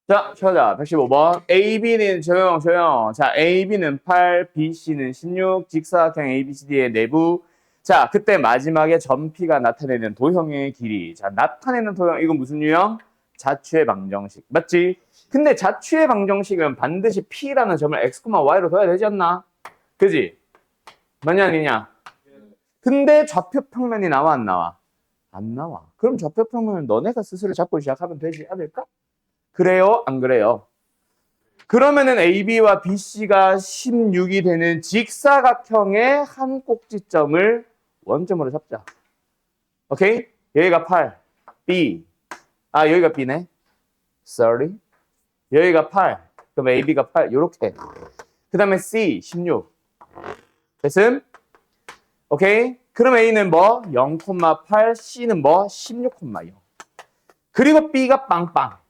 자, 찾아. 115번. AB는 조용. 자, AB는 8, BC는 16, 직사각형 ABCD의 내부. 자, 그때 마지막에 점 P가 나타내는 도형의 길이. 자, 나타내는 도형. 이건 무슨 유형? 자추의 방정식. 맞지? 근데 자추의 방정식은 반드시 P라는 점을 X, Y로 둬야 되지 않나? 그지? 맞냐, 아니냐? 근데 좌표 평면이 나와, 안 나와? 안 나와. 그럼 좌표 평면을 너네가 스스로 잡고 시작하면 되지 않을까? 그래요? 안 그래요? 그러면은 AB와 BC가 16이 되는 직사각형의 한 꼭지점을 원점으로 잡자. 오케이? 여기가 8, B. 아, 여기가 B네. Sorry. 여기가 8. 그럼 AB가 8. 요렇게. 그 다음에 C, 16. 됐음? 오케이? 그럼 A는 뭐? 0,8, C는 뭐? 16,0. 그리고 B가 빵빵.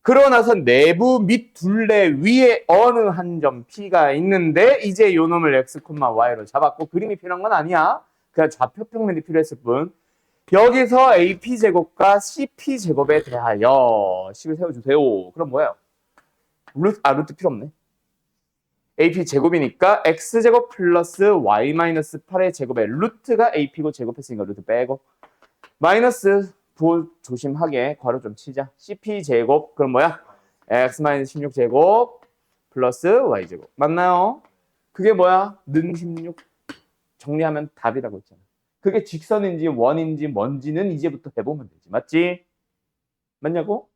그러고 나서 내부 및 둘레 위에 어느 한 점 P가 있는데 이제 요 놈을 X, Y로 잡았고 그림이 필요한 건 아니야. 그냥 좌표 평면이 필요했을 뿐. 여기서 AP제곱과 CP제곱에 대하여 식을 세워주세요. 그럼 뭐예요? 루트 필요 없네. AP제곱이니까 X제곱 플러스 Y-8의 제곱에 루트가 AP고 제곱했으니까 루트 빼고 마이너스 조심하게 괄호 좀 치자. CP제곱 그럼 뭐야? X-16제곱 플러스 Y제곱 맞나요? 그게 뭐야? 는 16 정리하면 답이라고 했잖아. 그게 직선인지 원인지 뭔지는 이제부터 해보면 되지. 맞지? 맞냐고?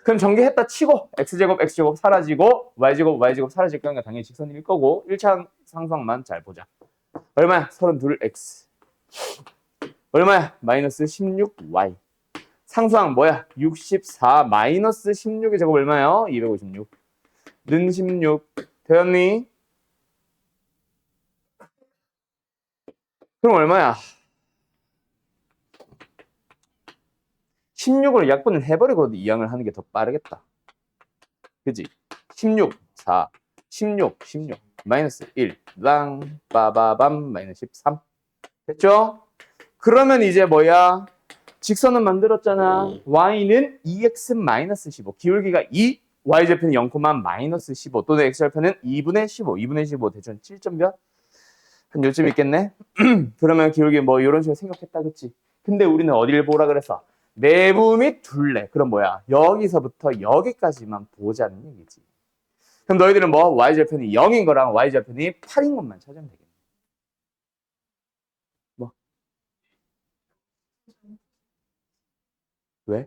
그럼 전개했다 치고 X제곱 X제곱 사라지고 Y제곱 사라질 거니까 당연히 직선일 거고 1차 상수항만 잘 보자. 얼마야? 32X 얼마야? 마이너스 16Y 상수항 뭐야? 64 마이너스 16의 제곱 얼마요? 256. 는 16. 되었니? 그럼 얼마야? 16으로 약분을 해버리고 이항을 하는 게 더 빠르겠다. 그지? 16, 4, 16, 마이너스 1, 랑, 빠바밤, 마이너스 13. 됐죠? 그러면 이제 뭐야? 직선은 만들었잖아. y는 2x-15. 기울기가 2, y좌표는 0, 마이너스 15 또는 x좌표는 2분의 15 대충 7점 몇? 한 요쯤 있겠네? 그러면 기울기 뭐 이런 식으로 생각했다 그치? 근데 우리는 어디를 보라 그랬어? 내부 및 둘레. 그럼 뭐야? 여기서부터 여기까지만 보자는 얘기지. 그럼 너희들은 뭐 y좌표는 0인 거랑 y좌표는 8인 것만 찾으면 되겠네. 뭐? 왜?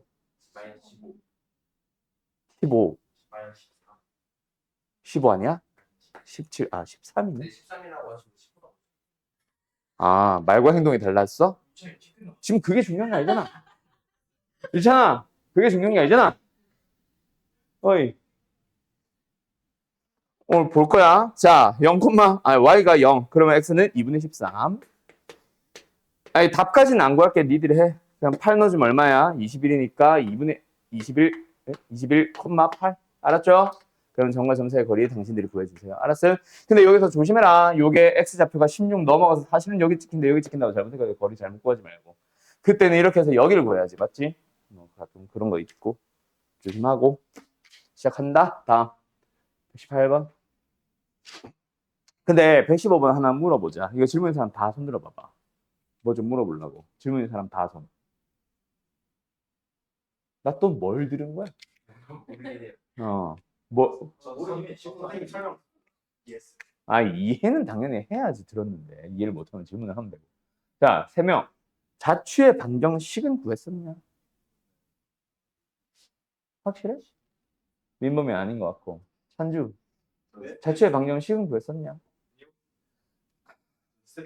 15. 15 아니야? 17, 13이네. 13이라고 하시면 10%. 아, 말과 행동이 달랐어? 지금 그게 중요한 게 아니잖아. 그렇잖아. 그게 중요한 게 아니잖아. 어이. 오늘 볼 거야. 자, y가 0. 그러면 x는 2분의 13. 아니, 답까지는 안 구할게. 니들이 해. 그냥 8 넣어주면 얼마야? 21이니까 2분의 21,8. 알았죠? 그럼 정과 점사의 거리 당신들이 구해주세요. 알았어요? 근데 여기서 조심해라. 요게 x좌표가 16 넘어가서 사실은 여기 찍힌데 여기 찍힌다고 잘못해서 거리 잘못 구하지 말고. 그때는 이렇게 해서 여기를 구해야지. 맞지? 가끔 그런 거 있고. 조심하고. 시작한다. 다음. 118번. 근데 115번 하나 물어보자. 이거 질문인 사람 다 손 들어봐봐. 뭐 좀 물어보려고. 질문인 사람 다 손. 나 또 뭘 들은 거야? 뭐? 선생님 설명. 예스. 이해는 당연히 해야지 들었는데. 이해를 못하면 질문을 하면 되고. 자, 3명. 자추의 방정식은 구했었냐? 확실해? 민범이 아닌 것 같고. 찬주. 네? 자추의 방정식은 구했었냐?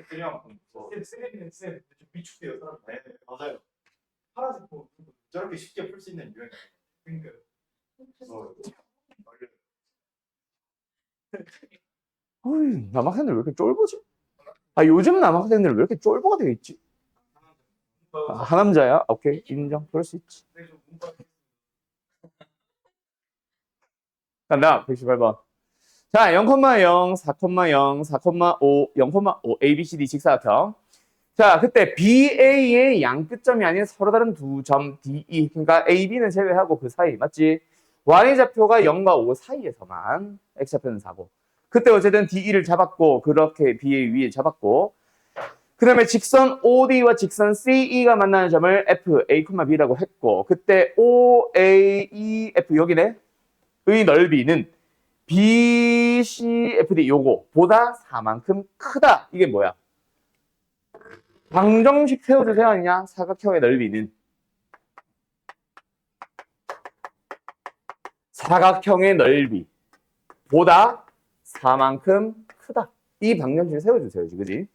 그냥 쌤 위축돼요 사람. 네 맞아요. 파란색 뭐 저렇게 쉽게 풀 수 있는 유형. 그러니까. 어이, 남학생들 왜 이렇게 쫄보지? 요즘 남학생들 왜 이렇게 쫄보가 되어 있지? 하남자야? 오케이, 인정. 그럴 수 있지. 간다. 118번. 자, 0,0, 4,0, 4,5, 0,5, A, B, C, D 직사각형. 자, 그때 BA의 양 끝점이 아닌 서로 다른 두 점 D, E. 그러니까 A, B는 제외하고 그 사이. 맞지? y좌표가 0과 5 사이에서만 x좌표는 4고 그때 어쨌든 DE를 잡았고 그렇게 B의 위에 잡았고 그 다음에 직선 OD와 직선 CE가 만나는 점을 F, A, B라고 했고 그때 O, A, E, F 여기네 의 넓이는 B, C, F, D 요거 보다 4만큼 크다. 이게 뭐야? 방정식 세워주세요 아니냐? 사각형의 넓이는 사각형의 넓이 보다 4만큼 크다. 이 방정식을 세워주세요. 그지?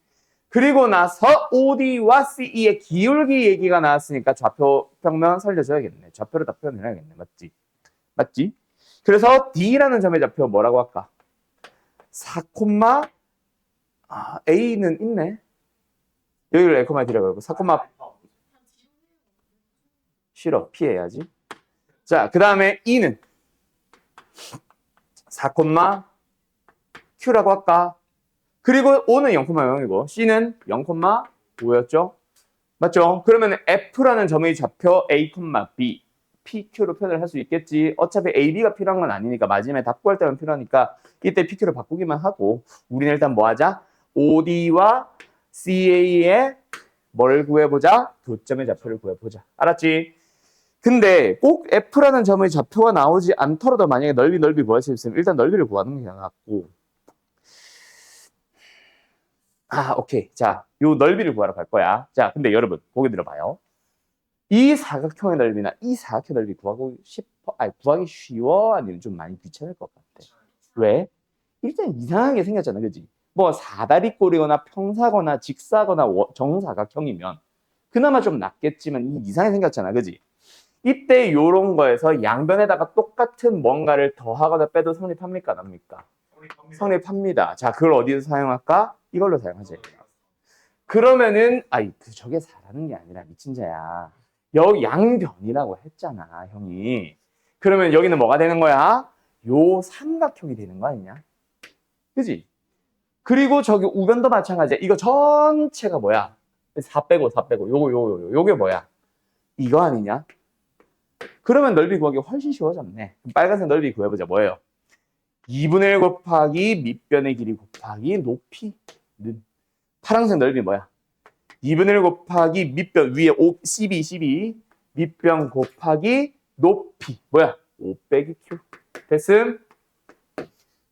그리고 나서 OD와 CE의 기울기 얘기가 나왔으니까 좌표 평면 살려줘야겠네. 좌표로 다 표현해야겠네. 맞지? 맞지? 그래서 D라는 점의 좌표 뭐라고 할까? 4, A는 있네. 여기를 A, D라고 하고 4, 싫어. 피해야지. 자, 그 다음에 E는 4, Q라고 할까? 그리고 O는 0,0이고 C는 0,5였죠? 맞죠? 그러면 F라는 점의 좌표 A, B, PQ로 표현을 할 수 있겠지. 어차피 AB가 필요한 건 아니니까 마지막에 답 구할 때만 필요하니까 이때 PQ로 바꾸기만 하고 우리는 일단 뭐 하자? OD와 CA의 뭘 구해보자? 교점의 좌표를 구해보자. 알았지? 근데 꼭 F라는 점의 좌표가 나오지 않더라도 만약에 넓이 구할 수 있으면 일단 넓이를 구하는 게 낫고 오케이. 자, 요 넓이를 구하러 갈 거야. 자, 근데 여러분, 보기 들어봐요. 이 사각형의 넓이나 이 사각형 넓이 구하기 쉬워? 아니면 좀 많이 귀찮을 것 같아? 왜? 일단 이상하게 생겼잖아, 그지? 뭐 사다리꼴이거나 평사거나 직사거나 정사각형이면 그나마 좀 낫겠지만 이상하게 생겼잖아, 그지? 이때 요런 거에서 양변에다가 똑같은 뭔가를 더하거나 빼도 성립합니까, 안 합니까? 성립합니다. 자, 그걸 어디서 사용할까? 이걸로 사용하지. 그러면은 저게 4라는 게 아니라 미친 자야. 여기 양변이라고 했잖아, 형이. 그러면 여기는 뭐가 되는 거야? 요 삼각형이 되는 거 아니냐? 그지? 그리고 저기 우변도 마찬가지야. 이거 전체가 뭐야? 4 빼고 요게 뭐야? 이거 아니냐? 그러면 넓이 구하기 훨씬 쉬워졌네. 빨간색 넓이 구해보자. 뭐예요? 2분의 1 곱하기 밑변의 길이 곱하기 높이는 파란색 넓이 뭐야? 2분의 1 곱하기 밑변 위에 12 밑변 곱하기 높이 뭐야? 5 빼기 Q 됐음?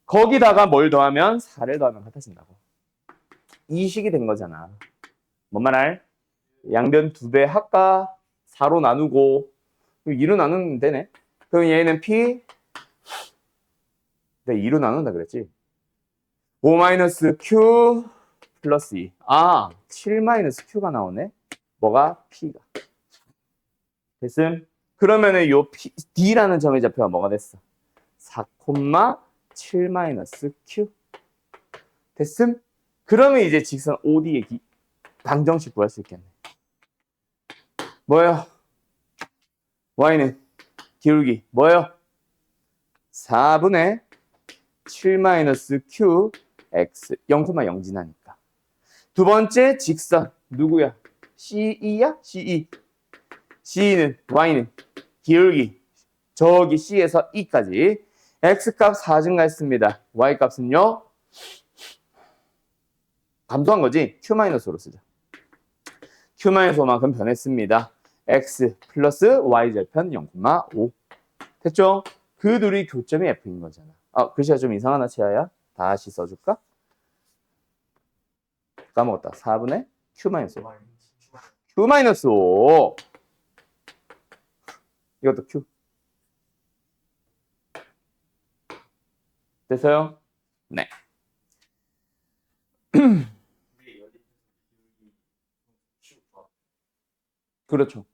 거기다가 뭘 더하면 4를 더하면 같아진다고. 이 식이 된 거잖아. 뭔 말? 양변 2배 할까? 4로 나누고 2로 나누면 되네. 그럼 얘는 P 내가 2로 나눈다 그랬지? 5-Q 플러스 2. 7-Q가 나오네. 뭐가? P가. 됐음? 그러면은 요 D라는 점의 좌표가 뭐가 됐어? 4,7-Q. 됐음? 그러면 이제 직선 OD의 방정식 구할 수 있겠네. 뭐예요? Y는 기울기. 뭐예요? 4분의 7-Q X 0,0 지나니까. 두 번째 직선 누구야? CE야? CE. C는 Y는 기울기. 저기 C에서 E까지. X값 4 증가했습니다. Y값은요? 감소한 거지? Q-5로 쓰자. Q-5만큼 변했습니다. X 플러스 Y절편 0,5. 됐죠? 그 둘이 교점이 F인 거잖아. 글씨가 좀 이상하나, 채아야? 다시 써줄까? 까먹었다. 4분의 Q-5. Q-5. 이것도 Q. 됐어요? 네. 그렇죠.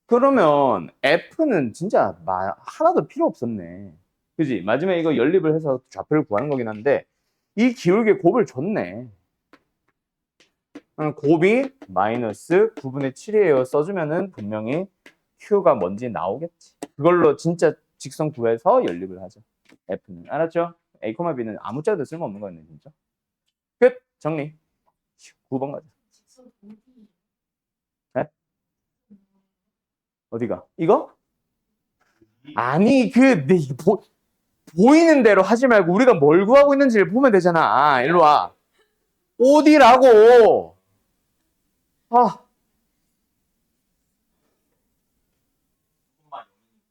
그러면 F는 진짜 하나도 필요 없었네. 그지? 마지막에 이거 연립을 해서 좌표를 구하는 거긴 한데 이 기울기에 곱을 줬네. 곱이 마이너스 9분의 7이에요. 써주면은 분명히 Q가 뭔지 나오겠지. 그걸로 진짜 직선 구해서 연립을 하죠. F는. 알았죠? A, B는 아무 짝에도 쓸모없는 거였네, 진짜. 끝! 정리. 9번 가자. 네? 어디가? 이거? 아니 보이는 대로 하지 말고 우리가 뭘 구하고 있는지를 보면 되잖아. 일로 와. 어디라고? 아,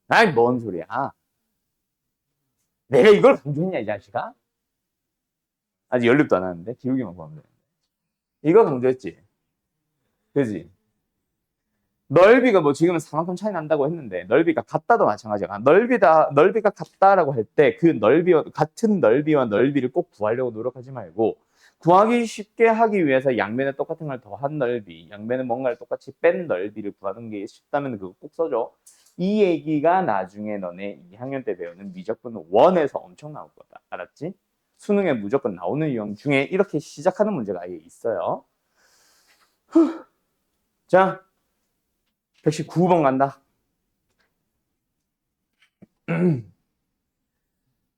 아이 뭔 소리야? 내가 이걸 강조했냐 이 자식아? 아직 연립도 안 하는데 기울기만 구하면 되는데. 이거 강조했지. 그지? 넓이가 뭐 지금은 4만큼 차이 난다고 했는데 넓이가 같다도 마찬가지야. 넓이가 같다라고 할 때 그 넓이와 같은 넓이와 넓이를 꼭 구하려고 노력하지 말고 구하기 쉽게 하기 위해서 양면에 똑같은 걸 더한 넓이, 양면에 뭔가를 똑같이 뺀 넓이를 구하는 게 쉽다면 그거 꼭 써줘. 이 얘기가 나중에 너네 2학년 때 배우는 미적분 원에서 엄청 나올 거다. 알았지? 수능에 무조건 나오는 유형 중에 이렇게 시작하는 문제가 아예 있어요. 자, 119번 간다.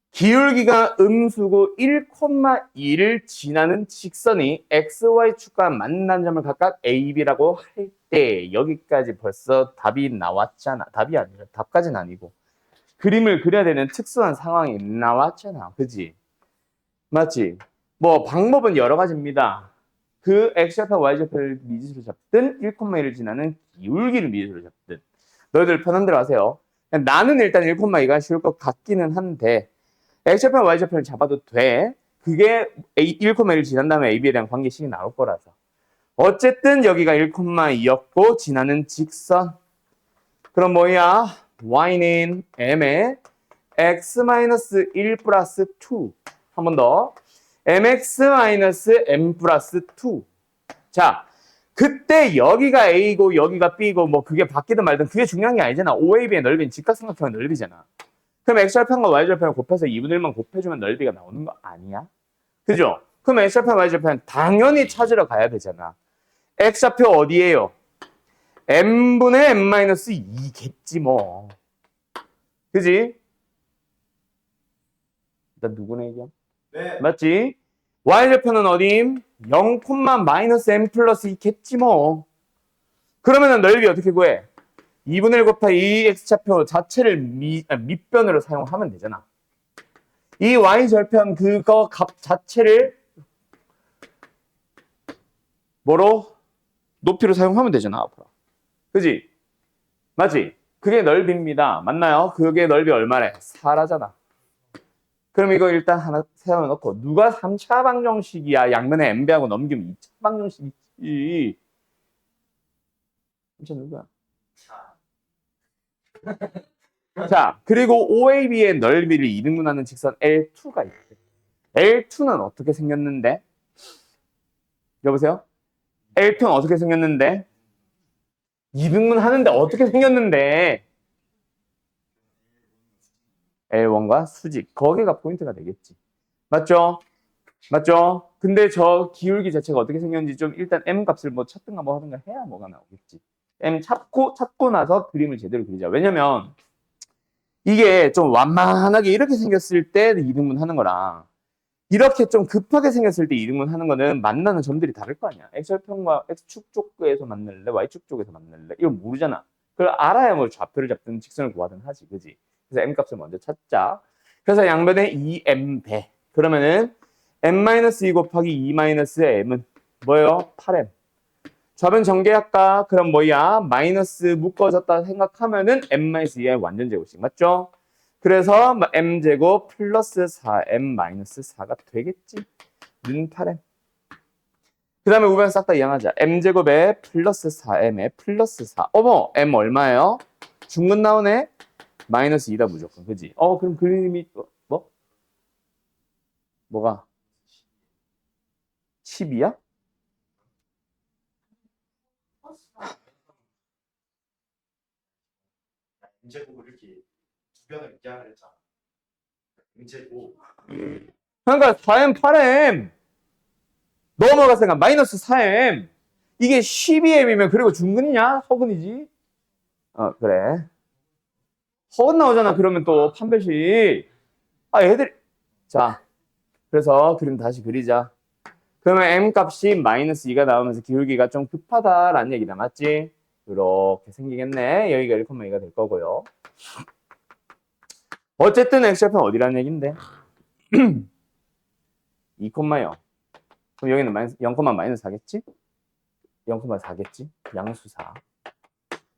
기울기가 음수고 1,2를 지나는 직선이 XY축과 만난 점을 각각 A, B라고 할 때 여기까지 벌써 답이 나왔잖아. 답이 아니라 답까지는 아니고 그림을 그려야 되는 특수한 상황이 나왔잖아. 그지? 맞지? 뭐 방법은 여러 가지입니다. 그 X좌표, Y좌표를 미지수로 잡든 1,1을 지나는 기울기를 미지수로 잡든 너희들 편한 대로 하세요. 나는 일단 1,2가 쉬울 것 같기는 한데 X좌표, Y좌표를 잡아도 돼. 그게 1,1을 지난 다음에 AB에 대한 관계식이 나올 거라서. 어쨌든 여기가 1,2였고 지나는 직선. 그럼 뭐야? Y는 M에 X-1 플러스 2. 한 번 더. MX-M 플러스 2. 자, 그때 여기가 A고 여기가 B고 뭐 그게 바뀌든 말든 그게 중요한 게 아니잖아. OAB의 넓이는 직각삼각형의 넓이잖아. 그럼 X좌표과 Y좌표를 곱해서 2분의 1만 곱해주면 넓이가 나오는 거 아니야? 그죠? 그럼 X좌표, Y좌표는 당연히 찾으러 가야 되잖아. X좌표 어디예요? M분의 M-2겠지 뭐. 그지? 일단 누구네 얘기야? 네. 맞지? Y좌표는 어딘? 0,-M 플러스 2겠지 뭐. 그러면은 넓이 어떻게 구해? 2분의 1 곱하기 2 X좌표 자체를 밑변으로 사용하면 되잖아. 이 Y절편 그거 값 자체를 뭐로? 높이로 사용하면 되잖아, 앞으로. 그지? 맞지? 그게 넓이입니다. 맞나요? 그게 넓이 얼마래? 4라잖아. 그럼 이거 일단 하나 세워놓고 누가 3차 방정식이야? 양면에 m배하고 넘기면 2차 방정식이지. 3차 누구야? 자, 그리고 OAB의 넓이를 이등분하는 직선 L2가 있대. L2는 어떻게 생겼는데? 여보세요? L2는 어떻게 생겼는데? 이등분하는데 어떻게 생겼는데? L1과 수직. 거기가 포인트가 되겠지. 맞죠? 맞죠? 근데 저 기울기 자체가 어떻게 생겼는지 좀 일단 M 값을 뭐 찾든가 뭐 하든가 해야 뭐가 나오겠지. M 찾고 나서 그림을 제대로 그리자. 왜냐면 이게 좀 완만하게 이렇게 생겼을 때 2등분 하는 거랑 이렇게 좀 급하게 생겼을 때 2등분 하는 거는 만나는 점들이 다를 거 아니야. X절편과 X축 쪽에서 만날래? Y축 쪽에서 만날래? 이걸 모르잖아. 그걸 알아야 뭐 좌표를 잡든 직선을 구하든 하지. 그지? 그래서 M 값을 먼저 찾자. 그래서 양변에 2M 배. 그러면은 M-2 곱하기 2-M은 뭐예요? 8M. 좌변 전개할까? 그럼 뭐야? 마이너스 묶어졌다 생각하면은 M-2의 완전 제곱식. 맞죠? 그래서 m제곱 플러스 4m 마이너스 4가 되겠지. 는 8m. 그 다음에 우변 싹 다 이항하자. m제곱에 플러스 4m에 플러스 4. 어머, m 얼마예요? 중근 나오네? 마이너스 2다 무조건. 그지? 그럼 그림이 뭐? 뭐가? 10이야? 인제국을 이렇게 두 변을 이해를 했잖아. 인제국. 그러니까 4m, 8m. 넘어갔으니까 마이너스 4m. 이게 12m이면 그리고 중근이냐? 허근이지? 그래. 허근 나오잖아. 그러면 또 판별식. 애들이. 자, 그래서 그림 다시 그리자. 그러면 m 값이 마이너스 2가 나오면서 기울기가 좀 급하다라는 얘기다. 맞지? 이렇게 생기겠네. 여기가 1,2가 될 거고요. 어쨌든 x좌표는 어디라는 얘긴데? 2,0. 그럼 여기는 0,-4겠지? 0,4겠지? 양수 4.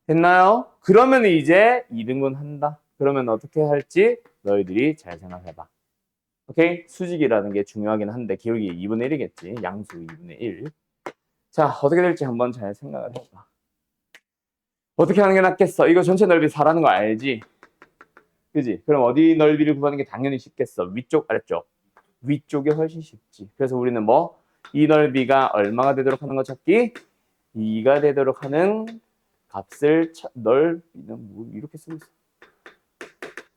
됐나요? 그러면 이제 2등분 한다. 그러면 어떻게 할지 너희들이 잘 생각해봐. 오케이? 수직이라는 게 중요하긴 한데 기울기 2분의 1이겠지. 양수 2분의 1. 자, 어떻게 될지 한번 잘 생각을 해봐. 어떻게 하는 게 낫겠어? 이거 전체 넓이 4라는 거 알지? 그지? 그럼 어디 넓이를 구하는 게 당연히 쉽겠어? 위쪽, 아래쪽? 위쪽이 훨씬 쉽지. 그래서 우리는 뭐? 이 넓이가 얼마가 되도록 하는 거 찾기? 2가 되도록 하는 값을 넓이는 뭐 이렇게 쓰고 있어.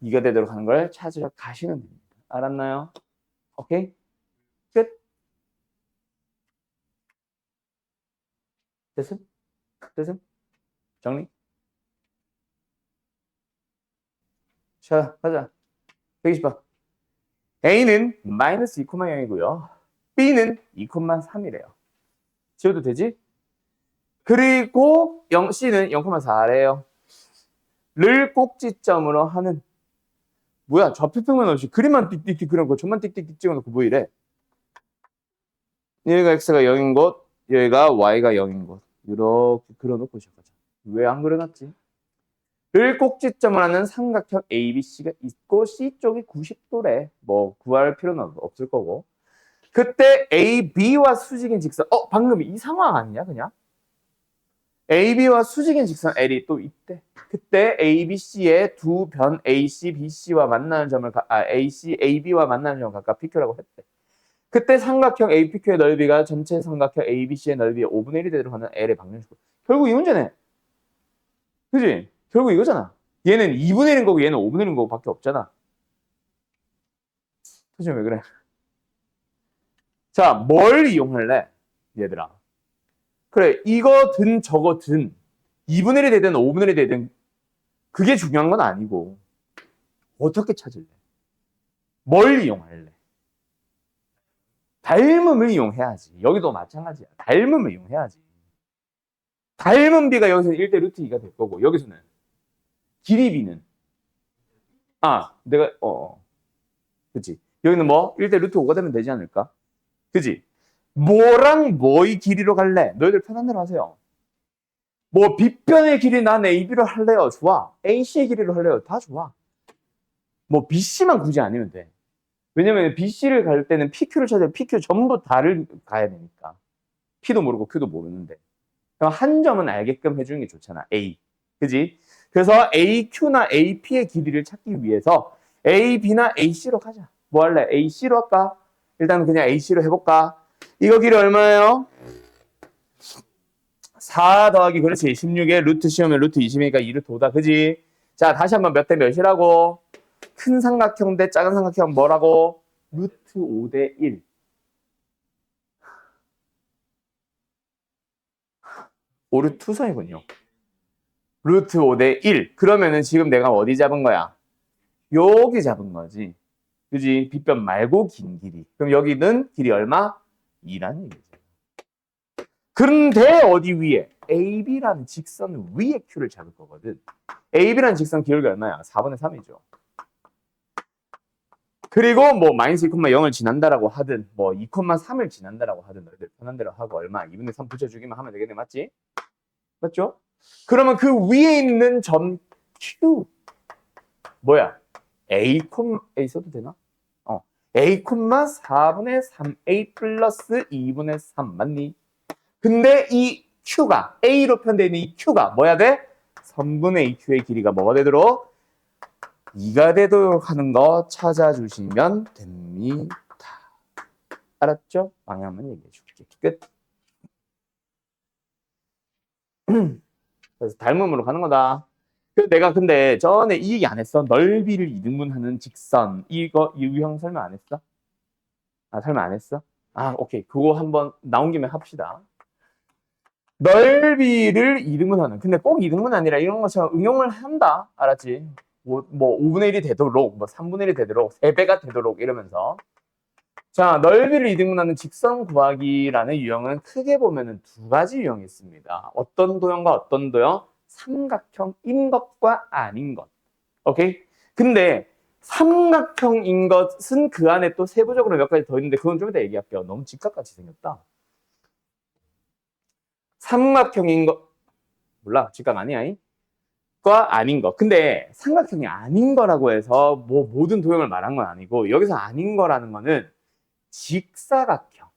2가 되도록 하는 걸 찾으러 가시면 됩니다. 알았나요? 오케이? 끝. 됐음? 됐음? 정리? 자, 가자. 120번. A는 마이너스 2,0이고요. B는 2,3이래요. 지워도 되지? 그리고 C는 0,4래요. 를 꼭지점으로 하는 뭐야 좌표평면 없이 그림만 띡띡띡 그려놓고 점만 띡띡띡 찍어놓고 뭐 이래? 여기가 x가 0인 곳, 여기가 y가 0인 곳 이렇게 그려놓고 시작하자. 왜 안 그려놨지? 를 꼭지점을 하는 삼각형 ABC가 있고 C쪽이 90도래. 뭐 구할 필요는 없을 거고. 그때 AB와 수직인 직선 방금 이 상황 아니냐 그냥? AB와 수직인 직선 L이 또 있대. 그때 ABC의 두 변 AC, BC와 만나는 점을 AC, AB와 만나는 점을 각각 PQ라고 했대. 그때 삼각형 APQ의 넓이가 전체 삼각형 ABC의 넓이의 5분의 1이 되도록 하는 L의 방정식. 결국 이 문제네. 그지? 결국 이거잖아. 얘는 2분의 1인 거고 얘는 5분의 1인 거고 밖에 없잖아. 도대체 왜 그래? 자, 뭘 이용할래? 얘들아. 그래, 이거든 저거든 2분의 1이 되든 5분의 1이 되든 그게 중요한 건 아니고 어떻게 찾을래? 뭘 이용할래? 닮음을 이용해야지. 여기도 마찬가지야. 닮음을 이용해야지. 닮은 비가 여기서는 1대 루트 2가 될 거고 여기서는 길이 비는 내가 그치. 여기는 뭐 1대 루트 5가 되면 되지 않을까? 그치? 뭐랑 뭐의 길이로 갈래? 너희들 편한 대로 하세요. 뭐 B변의 길이 난 AB로 할래요. 좋아. AC의 길이로 할래요. 다 좋아. 뭐 BC만 굳이 아니면 돼. 왜냐면 BC를 갈 때는 PQ를 찾아야 PQ 전부 다를 가야 되니까. P도 모르고 Q도 모르는데. 그럼 한 점은 알게끔 해주는 게 좋잖아. A. 그지? 그래서 AQ나 AP의 길이를 찾기 위해서 AB나 AC로 가자. 뭐 할래? AC로 할까? 일단 그냥 AC로 해볼까? 이거 길이 얼마예요? 4 더하기 그렇지 16에 루트 씌우면 루트 20이니까 2루트 5다 그지? 자 다시 한번 몇 대 몇이라고? 큰 삼각형 대 작은 삼각형 뭐라고? 루트 5대 1 5루트 투성이군요. 루트 5대 1 그러면은 지금 내가 어디 잡은 거야? 여기 잡은 거지 그지? 빗변 말고 긴 길이 그럼 여기는 길이 얼마? 2라는 얘기지. 그런데 어디 위에? AB라는 직선 위에 Q를 잡을 거거든. AB라는 직선 기울기 얼마야? 4분의 3이죠. 그리고 뭐 마이너스 2,0을 지난다라고 하든 뭐 2,3을 지난다라고 하든 너희들 편한 대로 하고 얼마? 2분의 3 붙여주기만 하면 되겠네. 맞지? 맞죠? 그러면 그 위에 있는 점 Q 뭐야? A, A 써도 되나? A, 4분의 3A 플러스 2분의 3 맞니? 근데 이 Q가 A로 표현되어 있는 이 Q가 뭐야 돼? 3분의 2Q의 길이가 뭐가 되도록? 2가 되도록 하는 거 찾아주시면 됩니다. 알았죠? 방향만 얘기해 줄게. 끝. 그래서 닮음으로 가는 거다. 내가 근데 전에 이 얘기 안 했어? 넓이를 2등분하는 직선 이거 이 유형 설명 안 했어? 설명 안 했어? 오케이. 그거 한번 나온 김에 합시다. 넓이를 2등분하는 근데 꼭 2등분 아니라 이런 것처럼 응용을 한다. 알았지? 뭐 5분의 1이 되도록 뭐 3분의 1이 되도록 3배가 되도록 이러면서 자 넓이를 2등분하는 직선 구하기라는 유형은 크게 보면은 두 가지 유형이 있습니다. 어떤 도형과 어떤 도형? 삼각형인 것과 아닌 것. 오케이? 근데 삼각형인 것은 그 안에 또 세부적으로 몇 가지 더 있는데 그건 좀 이따 얘기할게요. 너무 직각같이 생겼다. 삼각형인 거 몰라. 직각 아니야. 과 아닌 거. 근데 삼각형이 아닌 거라고 해서 뭐 모든 도형을 말한 건 아니고 여기서 아닌 거라는 거는 직사각형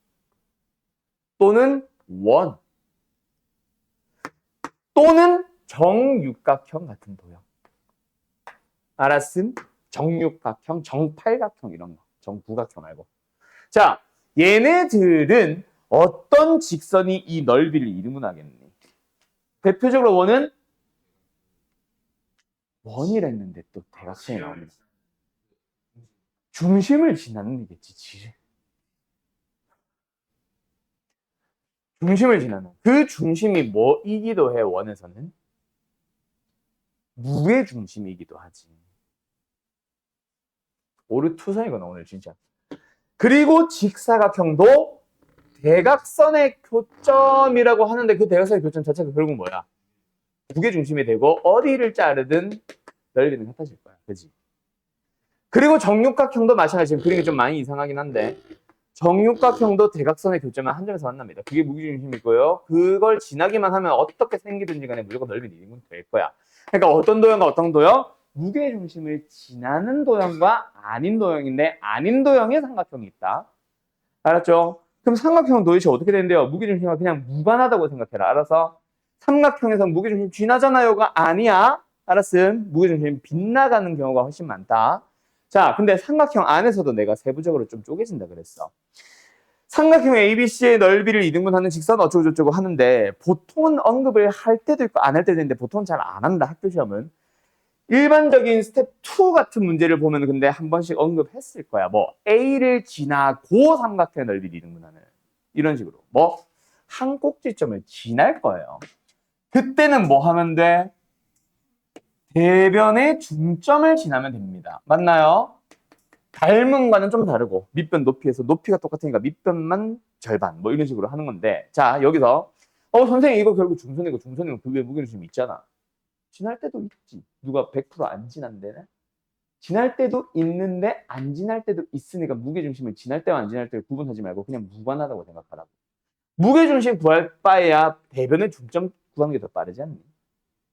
또는 원 또는 정육각형 같은 도형. 알았음? 정육각형, 정팔각형 이런 거. 정구각형 말고. 자, 얘네들은 어떤 직선이 이 넓이를 이루문하겠니? 대표적으로 원은 원이랬는데 또 대각선이 나옵니다. 중심을 지나는 이겠지. 중심을 지나는. 그 중심이 뭐이기도 해, 원에서는? 무의 중심이기도 하지. 오르투선이구나, 오늘 진짜. 그리고 직사각형도 대각선의 교점이라고 하는데 그 대각선의 교점 자체가 결국 뭐야? 무게 중심이 되고 어디를 자르든 넓이는 같아질 거야. 그지? 그리고 정육각형도 마찬가지로 그림이 좀 많이 이상하긴 한데 정육각형도 대각선의 교점은 한 점에서 만납니다. 그게 무게중심이고요. 그걸 지나기만 하면 어떻게 생기든지 간에 무조건 넓이는 이루면 될 거야. 그러니까 어떤 도형과 어떤 도형? 무게중심을 지나는 도형과 아닌 도형인데 아닌 도형에 삼각형이 있다. 알았죠? 그럼 삼각형은 도대체 어떻게 되는데요? 무게중심과 그냥 무관하다고 생각해라. 알아서 삼각형에서 무게중심 쥐나잖아요가 아니야. 알았음? 무게중심이 빗나가는 경우가 훨씬 많다. 자, 근데 삼각형 안에서도 내가 세부적으로 좀 쪼개진다 그랬어. 삼각형 ABC의 넓이를 이등분하는 직선 어쩌고저쩌고 하는데 보통은 언급을 할 때도 있고 안 할 때도 있는데 보통은 잘 안 한다. 학교 시험은. 일반적인 스텝 2 같은 문제를 보면 근데 한 번씩 언급했을 거야. 뭐 A를 지나고 삼각형의 넓이를 이등분하는 이런 식으로. 뭐 한 꼭지점을 지날 거예요. 그때는 뭐 하면 돼? 대변의 중점을 지나면 됩니다. 맞나요? 닮음과는 좀 다르고 밑변 높이에서 높이가 똑같으니까 밑변만 절반 뭐 이런 식으로 하는 건데 자 여기서 선생님 이거 결국 중선이고 중선이고 그 위에 무게중심이 있잖아. 지날 때도 있지. 누가 100%안 지난대네? 지날 때도 있는데 안 지날 때도 있으니까 무게중심을 지날 때와 안 지날 때를 구분하지 말고 그냥 무관하다고 생각하라고. 무게중심 구할 바에야 대변의 중점 구하는 게 더 빠르지 않니?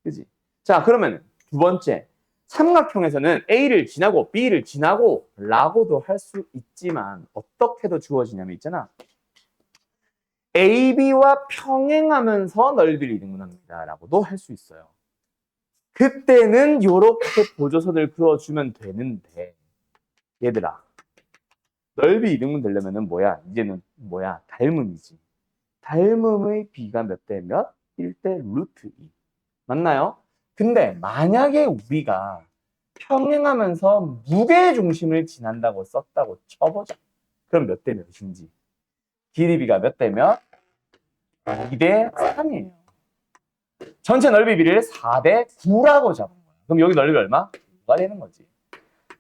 그지? 자 그러면 두 번째 삼각형에서는 A를 지나고 B를 지나고 라고도 할 수 있지만 어떻게도 주어지냐면 있잖아. AB와 평행하면서 넓이를 이등분합니다. 라고도 할 수 있어요. 그때는 이렇게 보조선을 그어주면 되는데 얘들아 넓이 이등분 되려면 뭐야? 이제는 뭐야? 닮음이지. 닮음의 B가 몇 대 몇? 1대 루트 2. 맞나요? 근데 만약에 우리가 평행하면서 무게중심을 지난다고 썼다고 쳐보자. 그럼 몇 대 몇인지. 길이 B가 몇 대 몇? 2대 3이에요. 전체 넓이 비를 4대 9라고 잡은 거야. 그럼 여기 넓이 얼마? 5가 되는 거지.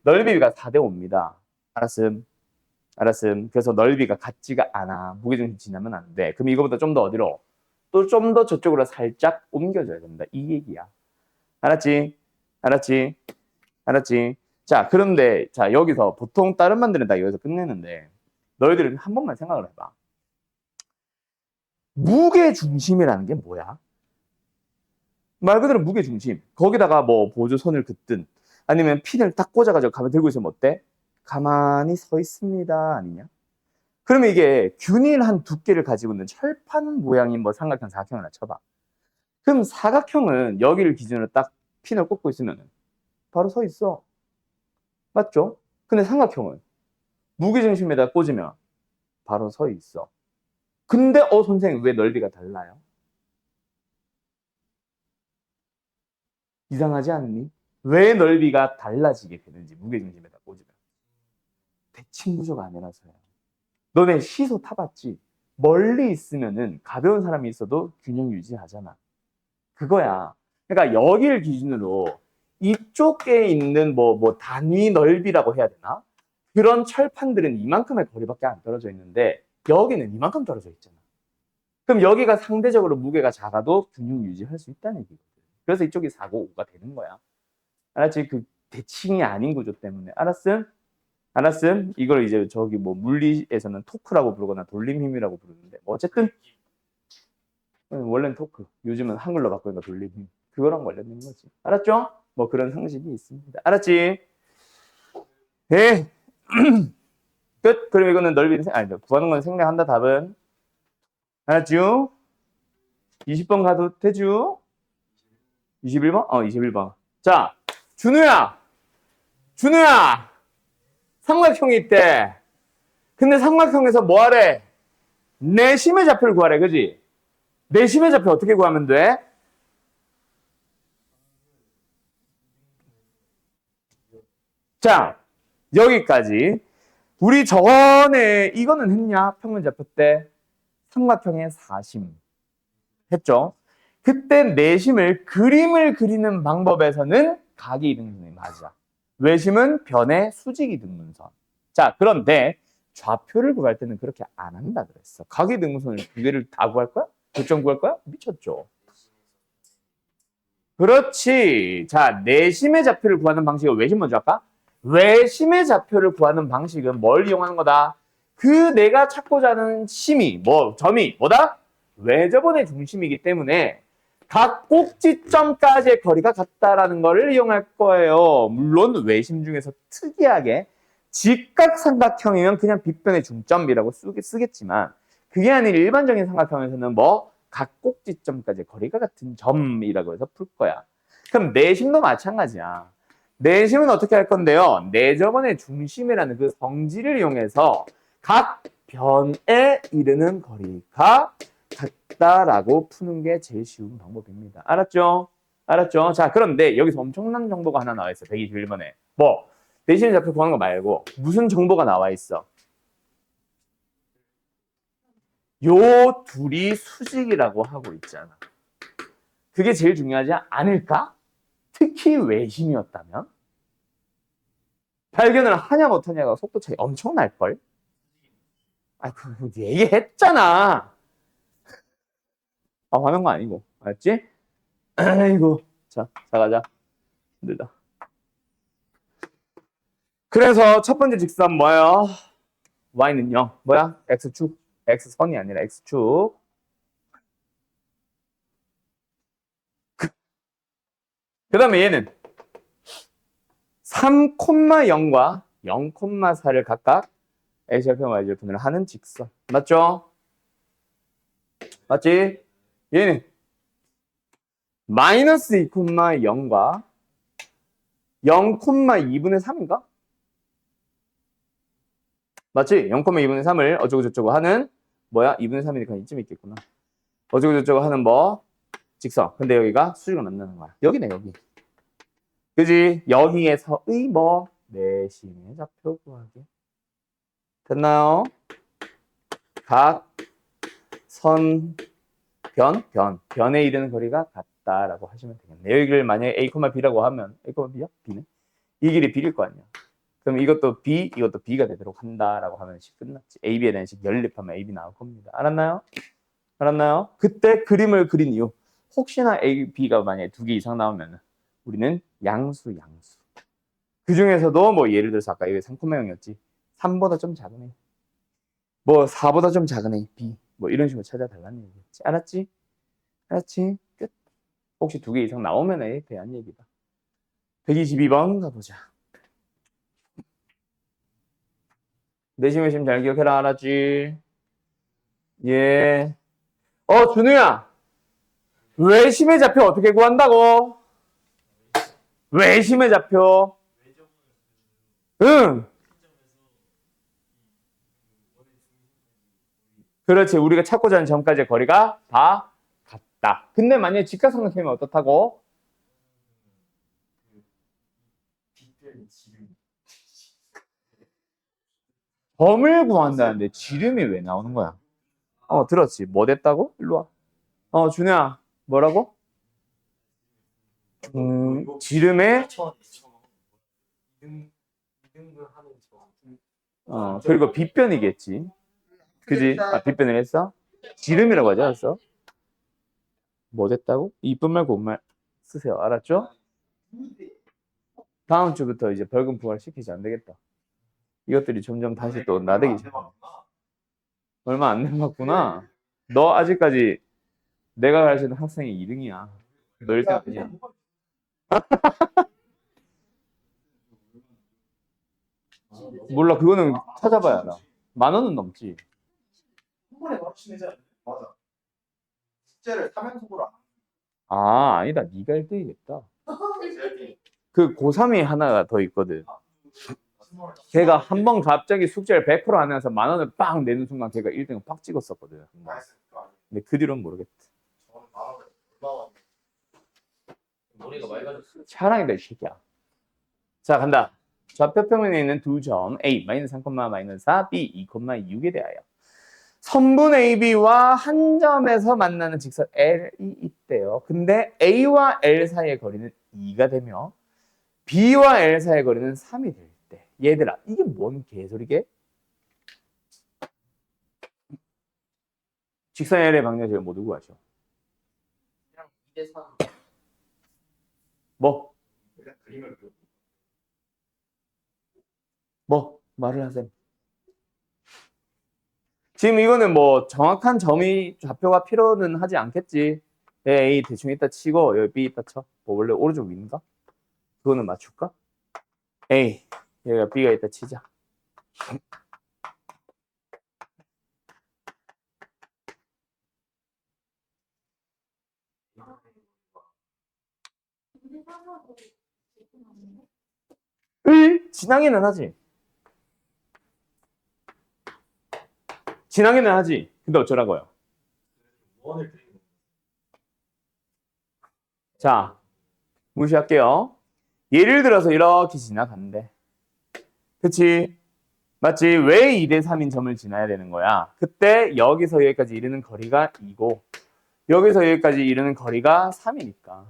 넓이가 4대 5입니다. 알았음? 알았음? 그래서 넓이가 같지가 않아. 무게중심 지나면 안 돼. 그럼 이거보다 좀 더 어디로? 또 좀 더 저쪽으로 살짝 옮겨줘야 된다. 이 얘기야. 알았지? 알았지? 알았지? 자, 그런데 자 여기서 보통 다른 반들은 다 여기서 끝내는데 너희들은 한 번만 생각을 해봐. 무게중심이라는 게 뭐야? 말 그대로 무게중심. 거기다가 뭐 보조선을 긋든 아니면 핀을 딱 꽂아가지고 가만 들고 있으면 어때? 가만히 서 있습니다. 아니냐? 그러면 이게 균일 두께를 가지고 있는 철판 모양인 뭐 삼각형, 사각형을 쳐봐. 그럼 사각형은 여기를 기준으로 딱 핀을 꽂고 있으면 바로 서 있어. 맞죠? 근데 삼각형은 무게중심에다 꽂으면 바로 서 있어. 근데 선생님 왜 넓이가 달라요? 이상하지 않니? 왜 넓이가 달라지게 되는지 무게중심에다 꽂으면. 대칭 구조가 아니라서요. 너네 시소 타봤지? 멀리 있으면은 가벼운 사람이 있어도 균형 유지하잖아. 그거야. 그러니까 여기를 기준으로 이쪽에 있는 뭐 단위 넓이라고 해야 되나? 그런 철판들은 이만큼의 거리밖에 안 떨어져 있는데 여기는 이만큼 떨어져 있잖아. 그럼 여기가 상대적으로 무게가 작아도 균형 유지할 수 있다는 얘기거든. 그래서 이쪽이 4고 5가 되는 거야. 알았지? 그 대칭이 아닌 구조 때문에. 알았음? 알았음? 이걸 이제 저기 뭐 물리에서는 토크라고 부르거나 돌림힘이라고 부르는데 뭐 어쨌든 원래는 토크. 요즘은 한글로 바꾸니까 돌림힘. 그거랑 관련된 거지. 알았죠? 뭐 그런 상식이 있습니다. 알았지? 예. 끝. 그럼 이거는 넓이 아니 구하는 건 생략한다. 답은 알았죠? 20번 가도 되죠? 21번? 21번. 자, 준우야! 준우야! 삼각형이 있대. 근데 삼각형에서 뭐 하래? 내심의 좌표를 구하래, 그지? 내심의 좌표 어떻게 구하면 돼? 자, 여기까지. 우리 전에 이거는 했냐? 평면 좌표 때 삼각형의 사심 했죠? 그때 내심을 그림을 그리는 방법에서는 각이 이등분선이 맞아. 외심은 변의 수직 이등분선. 자, 그런데 좌표를 구할 때는 그렇게 안 한다 그랬어. 각이 이등분선을 두 개를 다 구할 거야? 교점 구할 거야? 미쳤죠. 그렇지. 자, 내심의 좌표를 구하는 방식은 외심 먼저 할까? 외심의 좌표를 구하는 방식은 뭘 이용하는 거다? 그 내가 찾고자 하는 심이, 점이 뭐다? 외접원의 중심이기 때문에 각 꼭지점까지의 거리가 같다라는 것을 이용할 거예요. 물론 외심 중에서 특이하게 직각삼각형이면 그냥 빗변의 중점이라고 쓰겠지만 그게 아니라 일반적인 삼각형에서는 각 꼭지점까지의 거리가 같은 점이라고 해서 풀 거야. 그럼 내심도 마찬가지야. 내심은 어떻게 할 건데요? 내접원의 중심이라는 그 성질을 이용해서 각 변에 이르는 거리가 같다라고 푸는 게 제일 쉬운 방법입니다. 알았죠? 알았죠? 자, 그런데 여기서 엄청난 정보가 하나 나와 있어. 121번에. 내심의 좌표 구하는 거 말고 무슨 정보가 나와 있어? 요 둘이 수직이라고 하고 있잖아. 그게 제일 중요하지 않을까? 특히 외심이었다면? 발견을 하냐 못하냐가 속도 차이 엄청 날걸? 그 얘기했잖아. 화난 거 아니고. 알았지? 아이고. 자, 가자. 힘들다. 그래서 첫 번째 직선 뭐예요? y는요. 뭐야? x축. x선이 아니라 x축. 그 다음에 얘는 3,0과 0,4를 각각 x절편, y절편을 하는 직선. 맞죠? 맞지? 얘는 마이너스 2,0과 0,2분의 3인가? 맞지? 0,2분의 3을 어쩌고저쩌고 하는 2분의 3이니까 이쯤 있겠구나. 어쩌고저쩌고 하는 직선. 근데 여기가 수직을 만나는 거야. 여기네, 여기. 그지? 여기에서의 내심의 좌표 구하기. 됐나요? 각, 선, 변에 이르는 거리가 같다라고 하시면 되겠네요. 여기를 만약에 A, B라고 하면 A, B야? B네? 이 길이 B일 거 아니야. 그럼 이것도 B, 이것도 B가 되도록 한다라고 하면 식 끝났지. A, B에 대한 식 연립하면 A, B 나올 겁니다. 알았나요? 알았나요? 그때 그림을 그린 이유. 혹시나 A, B가 만약에 2개 이상 나오면 우리는 양수. 그 중에서도 예를 들어서 아까 이게 3,0이었지. 3보다 좀 작은 애. 4보다 좀 작은 애, B. 이런 식으로 찾아달라는 얘기였지. 알았지? 알았지? 끝. 혹시 2개 이상 나오면 A에 대한 얘기다. 122번 가보자. 내심 외심 잘 기억해라. 알았지? 예. 준우야. 외심의 좌표 어떻게 구한다고? 외심의 좌표. 응. 그렇지. 우리가 찾고자 하는 점까지의 거리가 다 같다. 근데 만약에 직각삼각형이면 어떻다고? 점을 구한다는데 지름이 왜 나오는 거야? 들었지. 뭐 됐다고? 일로 와. 준우야. 뭐라고? 지름의 그리고 빗변이겠지. 그지? 빗변을 했어? 지름이라고 하지 않았어? 뭐 됐다고? 이쁜 말 고운 말 쓰세요. 알았죠? 다음 주부터 이제 벌금 부과를 시키지 안 되겠다. 이것들이 점점 다시 또 나대기 시작. 얼마 안 남았구나. 너 아직까지 내가 가르치는 학생이 2등이야. 너 1등 아니야. 몰라, 그거는 찾아봐야 알아. 10,000원은 넘지. 한 번에 바로 치내지 않나요? 맞아. 숙제를 3연속으로 안 아, 아니다. 네가 1등이겠다. 하는 그 고3이 하나가 더 있거든. 걔가 한 번 갑자기 숙제를 100% 하면서 10,000원을 빵 내는 순간 걔가 1등을 팍 찍었었거든. 한 번. 근데 그 뒤로는 모르겠다. 저는 마음을 얼마나 머리가 맑아졌어. 차량이다, 이 새끼야. 자, 간다. 좌표평면에 있는 두 점 A, 마이너스 3, 마이너스 4, B, 2,6에 대하여 선분 AB와 한 점에서 만나는 직선 L이 있대요. 근데 A와 L 사이의 거리는 2가 되며 B와 L 사이의 거리는 3이 될 때. 얘들아, 이게 뭔 개소리게? 직선 L의 방정식을 모두 구하죠. 그냥 2대 3. 뭐? 그냥 그림을 그려. 뭐? 말을 하세요. 지금 이거는 뭐 정확한 점이 좌표가 필요는 하지 않겠지. A 대충 있다 치고 여기 B 있다 쳐. 뭐 원래 오른쪽 위인가? 그거는 맞출까? A 여기가 B가 있다 치자. 지나기는 하지. 지나기는 하지. 근데 어쩌라고요? 원을 그리는 거. 자, 무시할게요. 예를 들어서 이렇게 지나갔는데. 그치? 맞지? 왜 2대 3인 점을 지나야 되는 거야? 그때 여기서 여기까지 이르는 거리가 2고 여기서 여기까지 이르는 거리가 3이니까.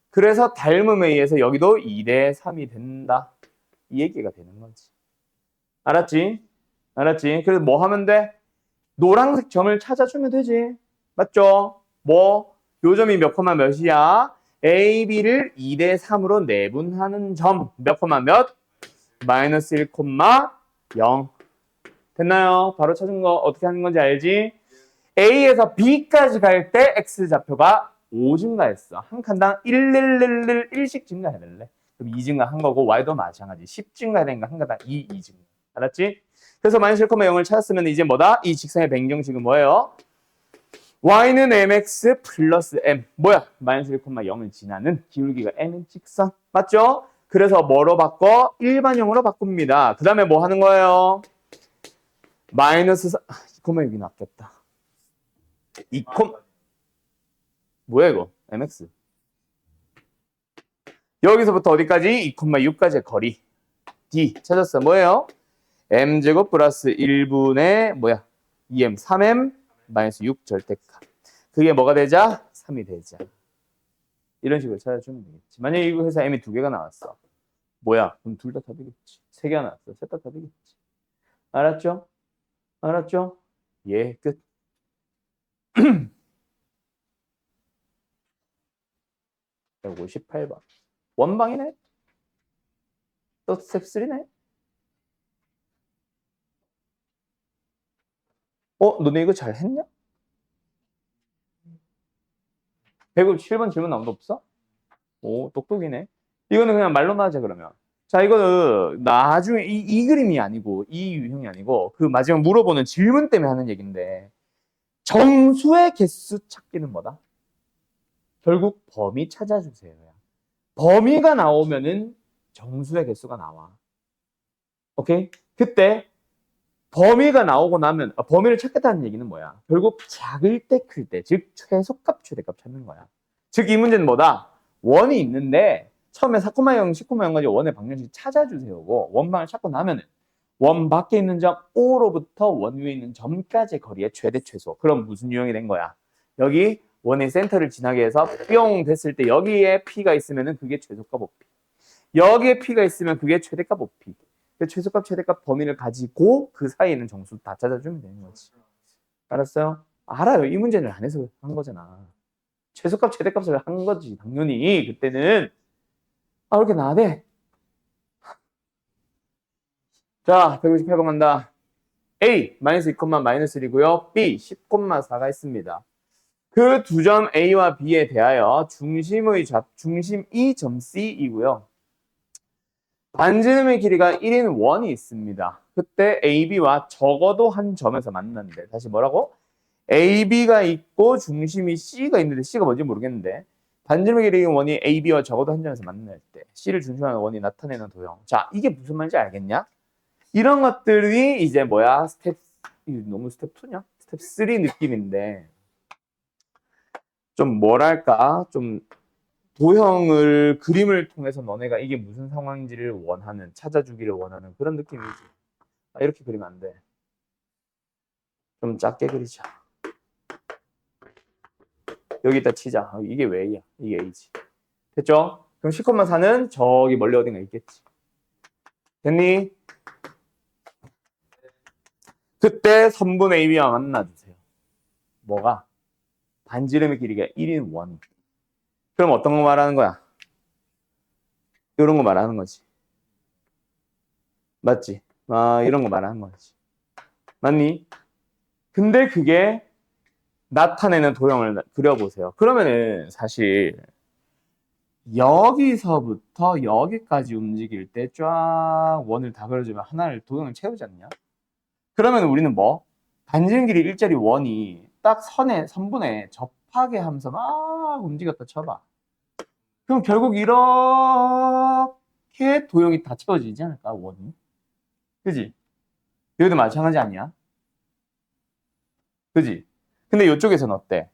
그래서 닮음에 의해서 여기도 2대 3이 된다. 이 얘기가 되는 거지. 알았지? 알았지? 그래서 뭐 하면 돼? 노란색 점을 찾아주면 되지. 맞죠? 뭐? 요 점이 몇 콤마 몇이야? A, B를 2대 3으로 내분하는 점. 몇 콤마 몇? 마이너스 1, 0. 됐나요? 바로 찾은 거 어떻게 하는 건지 알지? A에서 B까지 갈 때 X 좌표가 5 증가했어. 한 칸당 1씩 증가해낼래. 그럼 2 증가한 거고 Y도 마찬가지. 10 증가해야 되니까 한 칸당 2 증가. 알았지? 그래서 마이너스 1, 0을 찾았으면 이제 뭐다? 이 직선의 변경식은 뭐예요? Y는 mx 플러스 m. 뭐야? 마이너스 1, 0을 지나는 기울기가 m인 직선. 맞죠? 그래서 뭐로 바꿔? 일반형으로 바꿉니다. 그 다음에 뭐 하는 거예요? 마이너스 4, 2,6이 낫겠다. 2, 뭐야 이거? mx. 여기서부터 어디까지? 2,6까지의 거리. D 찾았어. 뭐예요? m제곱 플러스 1분의 뭐야? 2m, 3m, 마이너스 6 절대값. 그게 뭐가 되자? 3이 되자. 이런 식으로 찾아주면 되겠지. 만약에 이거 해서 m이 2개가 나왔어. 뭐야? 그럼 둘 다 답이겠지. 3개가 나왔어. 셋 다 답이겠지. 알았죠? 알았죠? 예, 끝. 158번. 원방이네? 또 스텝 3네? 너네 이거 잘 했냐? 157번 질문 아무도 없어? 오, 똑똑이네. 이거는 그냥 말로만 하자, 그러면. 자, 이거는 나중에 이 그림이 아니고, 이 유형이 아니고, 그 마지막 물어보는 질문 때문에 하는 얘기인데, 정수의 개수 찾기는 뭐다? 결국 범위 찾아주세요. 범위가 나오면은 정수의 개수가 나와. 오케이? 그때 범위가 나오고 나면 범위를 찾겠다는 얘기는 뭐야? 결국 작을 때 클 때, 즉 최소값 최대값 찾는 거야. 즉 이 문제는 뭐다? 원이 있는데 처음에 4,0, 10,0까지 원의 방정식 찾아주세요고 원방을 찾고 나면은 원 밖에 있는 점 O로부터 원 위에 있는 점까지의 거리의 최대 최소. 그럼 무슨 유형이 된 거야? 여기 원의 센터를 지나게 해서 뿅 됐을 때 여기에 P가 있으면은 그게 최소값 OP. 여기에 P가 있으면 그게 최대값 OP. 최소값, 최대값 범위를 가지고 그 사이에 있는 정수 다 찾아주면 되는 거지. 알았어요? 알아요. 이 문제를 안 해서 한 거잖아. 최소값, 최대값을 한 거지. 당연히 그때는 아, 왜 이렇게 나대? 자, 158번 간다. A, 마이너스 2, 마이너스 1이고요. B, 10,4가 있습니다. 그 두 점 A와 B에 대하여 중심이 점 C이고요. 반지름의 길이가 1인 원이 있습니다. 그때 AB와 적어도 한 점에서 만났는데, 다시 뭐라고? AB가 있고 중심이 C가 있는데 C가 뭔지 모르겠는데, 반지름의 길이인 원이 AB와 적어도 한 점에서 만날 때 C를 중심으로 하는 원이 나타내는 도형. 자, 이게 무슨 말인지 알겠냐? 이런 것들이 이제 뭐야? 너무 스텝 2냐? 스텝 3 느낌인데, 좀 뭐랄까? 좀 도형을, 그림을 통해서 너네가 이게 무슨 상황인지를 원하는, 찾아주기를 원하는 그런 느낌이지. 아, 이렇게 그리면 안 돼. 좀 작게 그리자. 여기다 치자. 이게 왜 A야? 이게 A지. 됐죠? 그럼 10,4는 저기 멀리 어딘가 있겠지. 됐니? 그때 선분 AB와 만나주세요. 뭐가? 반지름의 길이가 1인 원. 그럼 어떤 거 말하는 거야? 이런 거 말하는 거지. 맞지? 아, 이런 거 말하는 거지. 맞니? 근데 그게 나타내는 도형을 그려보세요. 그러면은 사실 여기서부터 여기까지 움직일 때 쫙 원을 다 그려주면 하나를 도형을 채우지 않냐? 그러면 우리는 뭐? 반지름 길이 일자리 원이 딱 선분에 접하게 하면서 막 움직였다 쳐봐. 그럼 결국 이렇게 도형이 다 채워지지 않을까, 원이? 그지? 여기도 마찬가지 아니야? 그지? 근데 이쪽에서는 어때?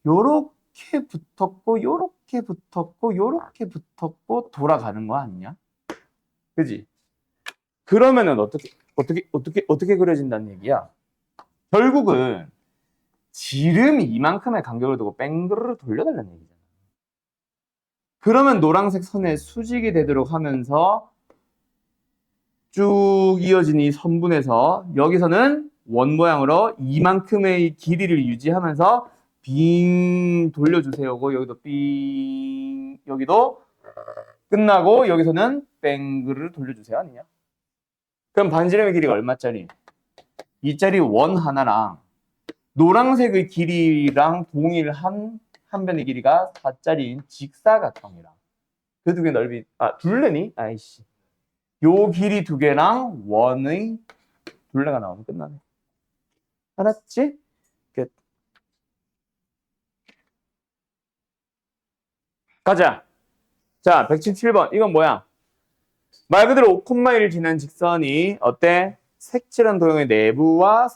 요렇게 붙었고, 요렇게 붙었고, 요렇게 붙었고, 돌아가는 거 아니냐? 그지? 그러면은 어떻게 그려진다는 얘기야? 결국은 지름이 이만큼의 간격을 두고 뺑그르르 돌려달라는 얘기잖아. 그러면 노란색 선에 수직이 되도록 하면서 쭉 이어진 이 선분에서 여기서는 원 모양으로 이만큼의 길이를 유지하면서 빙 돌려주세요고, 여기도 빙, 여기도 끝나고 여기서는 뺑그를 돌려주세요 아니냐? 그럼 반지름의 길이가 얼마짜리? 2짜리 원 하나랑 노란색의 길이랑 동일한 한 변의 길이가 4짜리인 직사각형이랑 그 두 개 넓이, 아, 둘레니? 아이씨. 요 길이 두 개랑 원의 둘레가 나오면 끝나네. 알았지? 끝. 가자. 자, 117번. 이건 뭐야? 말 그대로 5,1을 지난 직선이 어때? 색칠한 도형의 내부와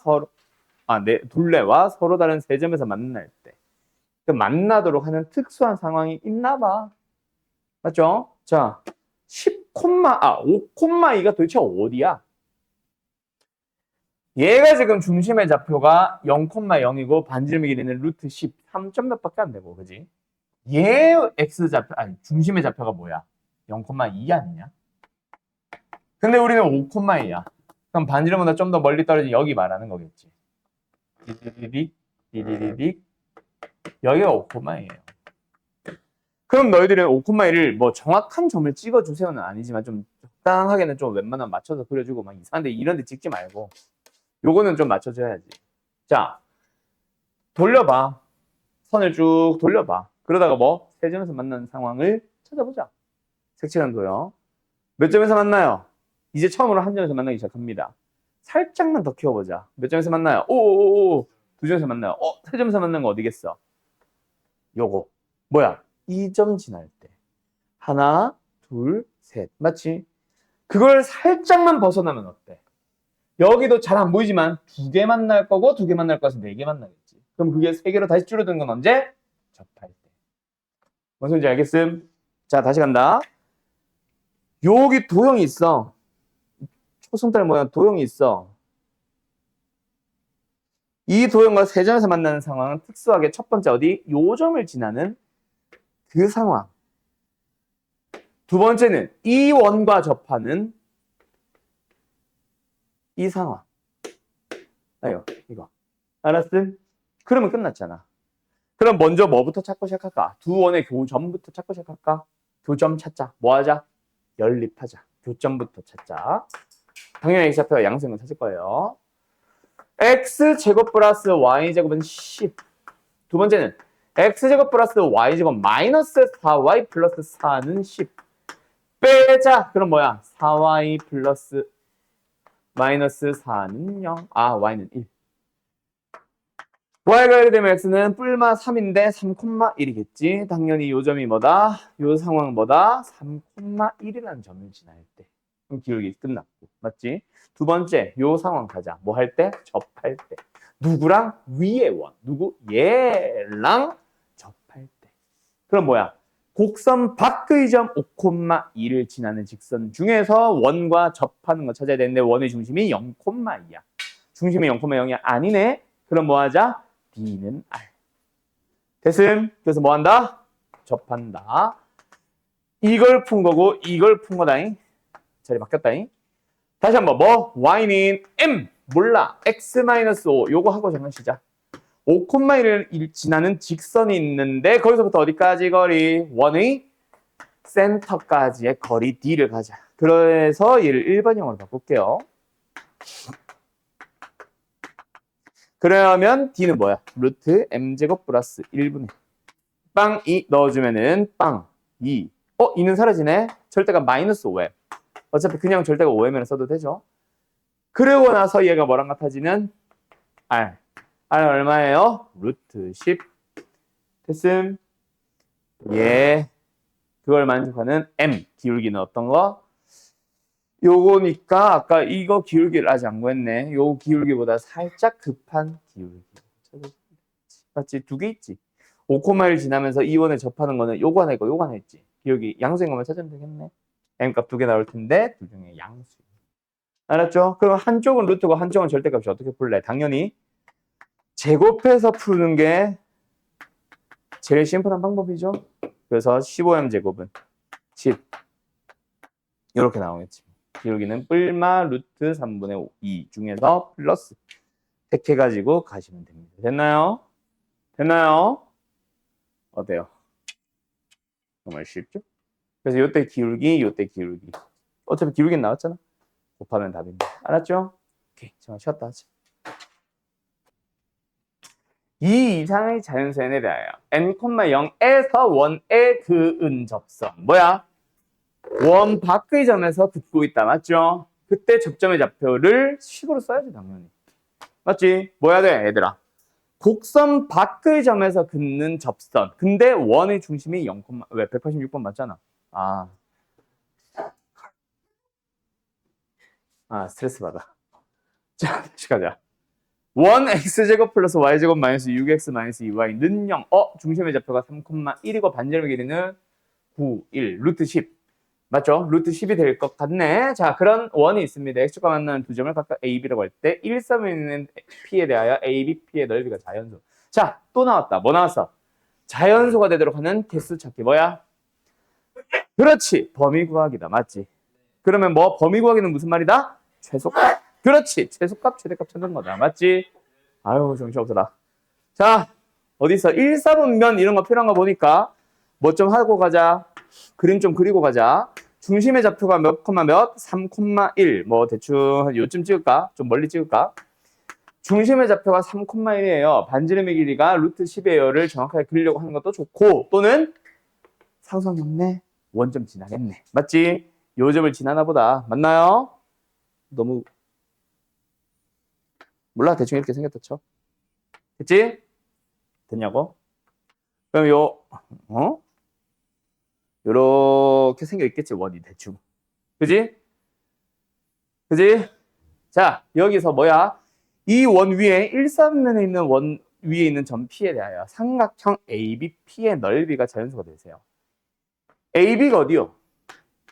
둘레와 서로 다른 세 점에서 만날 때. 그 만나도록 하는 특수한 상황이 있나 봐. 맞죠? 자, 5,2가 도대체 어디야? 얘가 지금 중심의 좌표가 0,0이고 반지름의 길이는 루트 10, 3점 몇 밖에 안 되고, 그지? 얘 x좌표, 아니, 중심의 좌표가 뭐야? 0,2 아니냐? 근데 우리는 5,2야. 그럼 반지름보다 좀 더 멀리 떨어진 여기 말하는 거겠지. 디디디딕, 여기가 5,2예요. 그럼 너희들은 5,1을 뭐 정확한 점을 찍어주세요는 아니지만 좀 적당하게는 좀 웬만하면 맞춰서 그려주고 막 이상한데 이런데 찍지 말고 요거는 좀 맞춰줘야지. 자, 돌려봐. 선을 쭉 돌려봐. 그러다가 뭐? 세 점에서 만나는 상황을 찾아보자. 색칠한 도요. 몇 점에서 만나요? 이제 처음으로 한 점에서 만나기 시작합니다. 살짝만 더 키워보자. 몇 점에서 만나요? 오오오오. 두 점에서 만나요. 세 점에서 만나는 거 어디겠어? 요거. 뭐야? 2점 지날 때. 하나, 둘, 셋. 맞지? 그걸 살짝만 벗어나면 어때? 여기도 잘 안 보이지만 두 개 만날 거고 두 개 만날 거라서 네 개 만나겠지. 그럼 그게 세 개로 다시 줄어드는 건 언제? 접할 때. 무슨 소리인지 알겠음? 자, 다시 간다. 여기 도형이 있어. 초승달 모양 도형이 있어. 이 도형과 세 점에서 만나는 상황은 특수하게 첫 번째 어디? 요 점을 지나는 그 상황. 두 번째는 이 원과 접하는 이 상황. 아유, 이거. 알았음? 그러면 끝났잖아. 그럼 먼저 뭐부터 찾고 시작할까? 두 원의 교점부터 찾고 시작할까? 교점 찾자. 뭐 하자? 연립하자. 교점부터 찾자. 당연히 X좌표가 양수인 건 찾을 거예요. X제곱 플러스 Y제곱은 10. 두 번째는 X제곱 플러스 Y제곱 마이너스 4Y 플러스 4는 10. 빼자. 그럼 뭐야? 4Y 플러스 마이너스 4는 0. 아, Y는 1. Y가 1이 되면 X는 뿔마 3인데 3,1이겠지. 당연히 요 점이 뭐다? 요 상황은 뭐다? 3,1이라는 점을 지날 때. 그럼 기울기 끝났고. 맞지? 두 번째, 요 상황 가자. 뭐 할 때? 접할 때. 누구랑? 위의 원. 누구? 얘랑 접할 때. 그럼 뭐야? 곡선 밖의 점 5,2를 지나는 직선 중에서 원과 접하는 거 찾아야 되는데 원의 중심이 0,2야. 중심이 0,0이 아니네? 그럼 뭐 하자? D는 R. 됐음? 그래서 뭐 한다? 접한다. 이걸 푼 거고 이걸 푼 거다잉. 자리 바뀌었다잉. 다시 한번 뭐? Y는 M. 몰라. X-5. 요거 하고 장난치자. 5,1을 지나는 직선이 있는데 거기서부터 어디까지 거리? 원의 센터까지의 거리 D를 가자. 그래서 얘를 1번형으로 바꿀게요. 그러면 D는 뭐야? 루트 M제곱 플러스 1분의 빵 2 넣어주면은 빵 2. 2는 사라지네. 절대가 마이너스 5m. 어차피 그냥 절대가 5m을 써도 되죠. 그러고 나서 얘가 뭐랑 같아지는? R. R 얼마예요? 루트 10. 됐음. 예. 그걸 만족하는 M. 기울기는 어떤 거? 요거니까 아까 이거 기울기를 아직 안 구했네. 요 기울기보다 살짝 급한 기울기. 맞지? 두 개 있지. 5,1 지나면서 이 원에 접하는 거는 요거 하나 있고 요거 하나 있지. 기울기 양수인 것만 찾으면 되겠네. M 값 두 개 나올 텐데 둘 중에 양수. 알았죠? 그럼 한쪽은 루트고 한쪽은 절대값이 어떻게 풀래? 당연히 제곱해서 푸는 게 제일 심플한 방법이죠. 그래서 15m 제곱은 10 이렇게 나오겠지. 기울기는 뿔마 루트 3분의 2 중에서 플러스 택해가지고 가시면 됩니다. 됐나요? 됐나요? 어때요? 정말 쉽죠? 그래서 요때 기울기, 요때 기울기. 어차피 기울기는 나왔잖아. 곱하면 답입니다. 알았죠? 오케이. 정말 쉬었다 하자. 이 이상의 자연수에 대하여 n,0에서 원의 그은 접선. 뭐야? 원 밖의 점에서 긋고 있다. 맞죠? 그때 접점의 좌표를 식으로 써야지 당연히. 맞지? 뭐 해야 돼 얘들아? 곡선 밖의 점에서 긋는 접선. 근데 원의 중심이 0, 왜 186번 맞잖아. 스트레스 받아. 자, 다시 가자. 1x제곱 플러스 y제곱 마이너스 6x 마이너스 2y는 0. 중심의 좌표가 3,1이고 반지름의 길이는 9, 1, 루트 10. 맞죠? 루트 10이 될 것 같네. 자, 그런 원이 있습니다. x축과 만나는 두 점을 각각 a, b라고 할 때 1, 3에 있는 p에 대하여 a, b, p의 넓이가 자연수. 자, 또 나왔다. 뭐 나왔어? 자연수가 되도록 하는 개수 찾기. 뭐야? 그렇지. 범위 구하기다. 맞지? 그러면 뭐 범위 구하기는 무슨 말이다? 최소값. 그렇지. 최소값, 최대값 찾는 거다. 맞지? 아유, 정신없어라. 자, 어디서 1, 3은 면 이런 거 필요한 거 보니까 뭐 좀 하고 가자. 그림 좀 그리고 가자. 중심의 좌표가 몇, 3,1. 뭐 대충 한 요쯤 찍을까? 좀 멀리 찍을까? 중심의 좌표가 3,1이에요. 반지름의 길이가 루트 10이에요를 정확하게 그리려고 하는 것도 좋고, 또는 상수함없네. 원점 지나겠네. 맞지? 요 점을 지나나 보다. 맞나요? 너무 몰라. 대충 이렇게 생겼다 쳐. 됐지? 됐냐고? 그럼 요렇게 생겨 있겠지, 원이 대충. 그지? 그지? 자, 여기서 뭐야? 이 원 위에 1,3면에 있는 원 위에 있는 점 P에 대하여 삼각형 ABP의 넓이가 자연수가 되세요. AB가 어디요?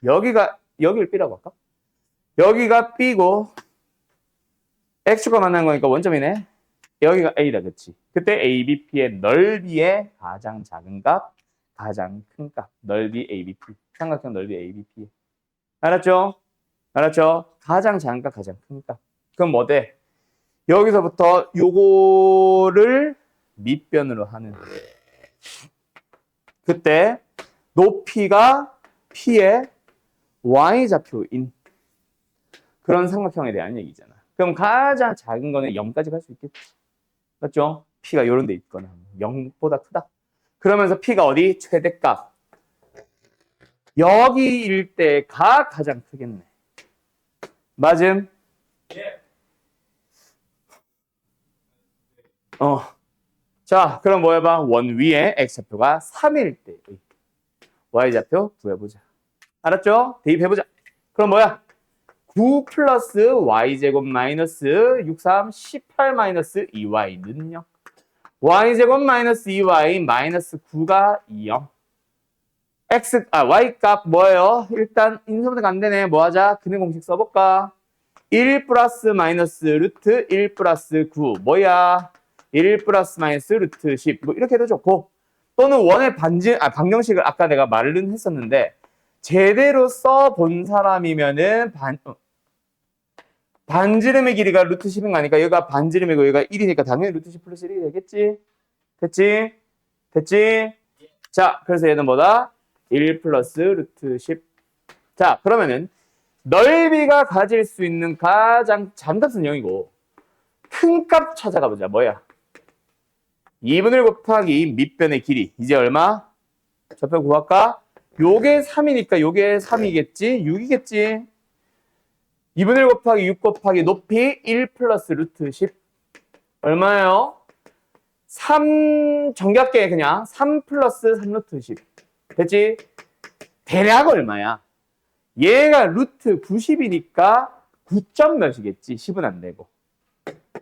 여기를 B라고 할까? 여기가 B고 X축과 만나는 거니까 원점이네. 여기가 A다, 그치? 그때 ABP의 넓이의 가장 작은 값, 가장 큰 값, 넓이 ABP, 삼각형 넓이 ABP. 알았죠? 알았죠? 가장 작은 값, 가장 큰 값. 그럼 뭐 돼? 여기서부터 요거를 밑변으로 하는. 그때 높이가 P의 Y좌표인 그런 삼각형에 대한 얘기잖아. 그럼 가장 작은 거는 0까지 갈 수 있겠지. 맞죠? P가 이런 데 있거나 0보다 크다. 그러면서 P가 어디? 최대값. 여기일 때가 가장 크겠네. 맞음? 예. 자, 그럼 뭐 해봐? 원 위에 X좌표가 3일 때의 Y좌표 구해보자. 알았죠? 대입해보자. 그럼 뭐야? 9 플러스 Y제곱 마이너스 63, 18 마이너스 2Y는요? Y제곱 마이너스 2Y 마이너스 9가 2요. Y 값 뭐예요? 일단 인수분해가 안 되네. 뭐 하자? 근해 공식 써볼까? 1 플러스 마이너스 루트 1 플러스 9. 뭐야? 1 플러스 마이너스 루트 10. 뭐 이렇게 해도 좋고. 또는 원의 방정식을 아까 내가 말은 했었는데 제대로 써본 사람이면은 반지름의 길이가 루트 10인 거 아니까 여기가 반지름이고 여기가 1이니까 당연히 루트 10 플러스 1이 되겠지? 됐지? 됐지? 자, 그래서 얘는 뭐다? 1 플러스 루트 10. 자, 그러면은 넓이가 가질 수 있는 가장 잠값은 0이고 큰 값 찾아가 보자. 뭐야? 2분의 1 곱하기 밑변의 길이. 이제 얼마? 좌표 구할까? 요게 3이니까 요게 3이겠지? 6이겠지? 2분의 1 곱하기 6 곱하기 높이 1 플러스 루트 10. 얼마예요? 3 정겹게 그냥 3 플러스 3 루트 10. 됐지? 대략 얼마야? 얘가 루트 90이니까 9점 몇이겠지? 10은 안 되고.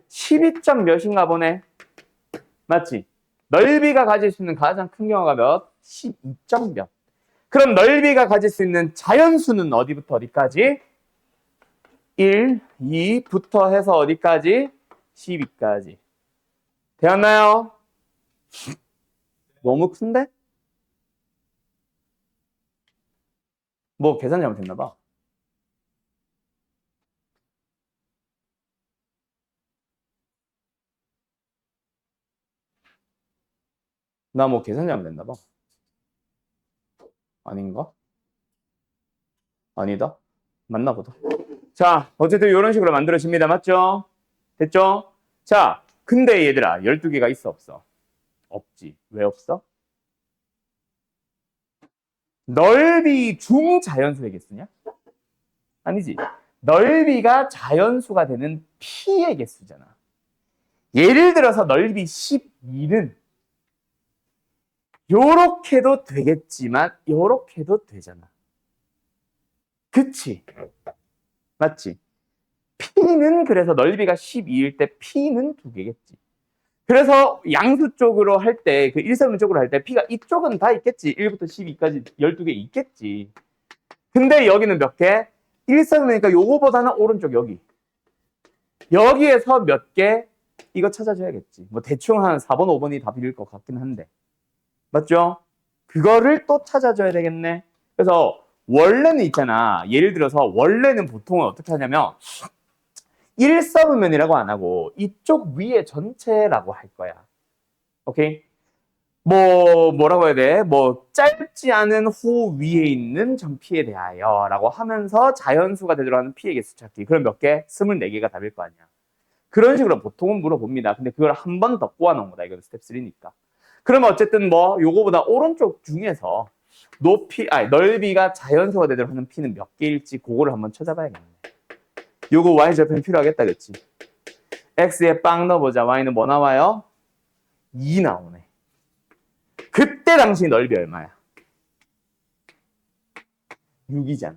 12점 몇인가 보네. 맞지? 넓이가 가질 수 있는 가장 큰 경우가 몇? 12점 몇. 그럼 넓이가 가질 수 있는 자연수는 어디부터 어디까지? 1, 2부터 해서 어디까지? 12까지. 되었나요? 너무 큰데? 뭐 계산 잘못했나 봐. 나 뭐 계산 잘못했나 봐. 아닌가? 아니다. 맞나 보다. 자, 어쨌든 이런 식으로 만들어집니다. 맞죠? 됐죠? 자, 근데 얘들아 12개가 있어 없어? 없지. 왜 없어? 넓이 중 자연수의 개수냐? 아니지. 넓이가 자연수가 되는 P의 개수잖아. 예를 들어서 넓이 12는 요렇게도 되겠지만 요렇게도 되잖아. 그치? 맞지? P는 그래서 넓이가 12일 때 P는 2개겠지. 그래서 양수 쪽으로 할 때, 그 일사분 쪽으로 할 때 P가 이쪽은 다 있겠지. 1부터 12까지 12개 있겠지. 근데 여기는 몇 개? 일사분이니까 요거보다는 오른쪽 여기. 여기에서 몇 개? 이거 찾아줘야겠지. 뭐 대충 한 4번, 5번이 답일 것 같긴 한데. 맞죠? 그거를 또 찾아줘야 되겠네. 그래서 원래는 있잖아. 예를 들어서 원래는 보통은 어떻게 하냐면 일사분면이라고 안 하고 이쪽 위에 전체라고 할 거야. 오케이? 뭐라고 해야 돼? 뭐 짧지 않은 호 위에 있는 점피에 대하여 라고 하면서 자연수가 되도록 하는 피의 개수 찾기. 그럼 몇 개? 24개가 답일 거 아니야. 그런 식으로 보통은 물어봅니다. 근데 그걸 한 번 더 꼬아놓은 거다. 이건 스텝 3니까. 그러면 어쨌든 뭐 요거보다 오른쪽 중에서 넓이가 자연수가 되도록 하는 피는 몇 개일지 그거를 한번 찾아봐야겠네. 요거 y좌표는 필요하겠다. 그치? x에 빵 넣어보자. y는 뭐 나와요? 2 나오네. 그때 당시 넓이 얼마야? 6이잖아.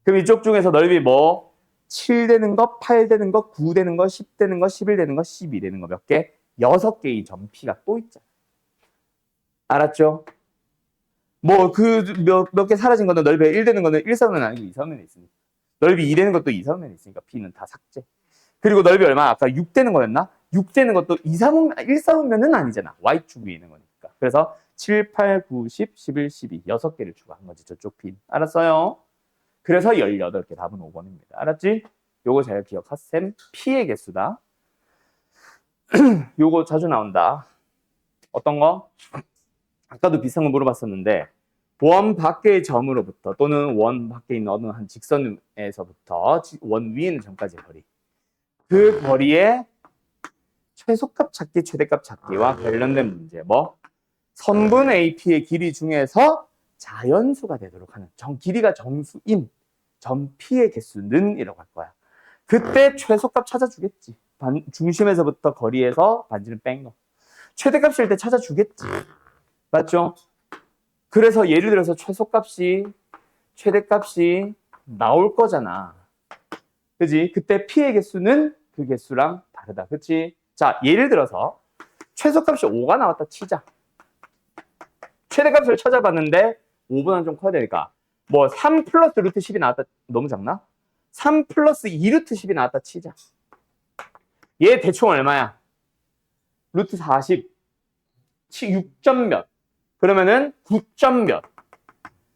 그럼 이쪽 중에서 넓이 뭐? 7 되는 거, 8 되는 거, 9 되는 거, 10 되는 거, 11 되는 거, 12 되는 거 몇 개? 6개의 점피가 또 있잖아. 알았죠? 뭐 몇 개 사라진 거는 넓이가 1 되는 거는 1사면은 아니고 2사면에 있으니까. 넓이 2 되는 것도 2사면에 있으니까 P는 다 삭제. 그리고 넓이 얼마? 아까 6 되는 거였나? 6 되는 것도 1사면은 아니잖아. Y축 위에 있는 거니까. 그래서 7, 8, 9, 10, 11, 12 6개를 추가한 거지. 저쪽 P. 알았어요? 그래서 18개 답은 5번입니다. 알았지? 요거 잘 기억하셈. P의 개수다. 요거 자주 나온다. 어떤 거? 아까도 비슷한 거 물어봤었는데 원 밖의 점으로부터 또는 원 밖에 있는 어느 한 직선에서부터 원 위에 있는 점까지의 거리. 그 거리의 최소값 찾기, 최대값 찾기와 관련된 문제. 뭐? 선분 AP의 길이 중에서 자연수가 되도록 하는 길이가 정수인 점 P의 개수는 이라고 할 거야. 그때 최소값 찾아주겠지. 중심에서부터 거리에서 반지름 뺀 거. 최대값일 때 찾아주겠지. 맞죠? 그래서 예를 들어서 최소값이 최대값이 나올 거잖아. 그지? 그때 P의 개수는 그 개수랑 다르다. 그치? 자, 예를 들어서 최소값이 5가 나왔다 치자. 최대값을 찾아봤는데 5보다는 좀 커야 되니까 뭐 3 플러스 루트 10이 나왔다. 너무 작나? 3 플러스 2 루트 10이 나왔다 치자. 얘 대충 얼마야? 루트 40 6점 몇? 그러면은 9점 몇?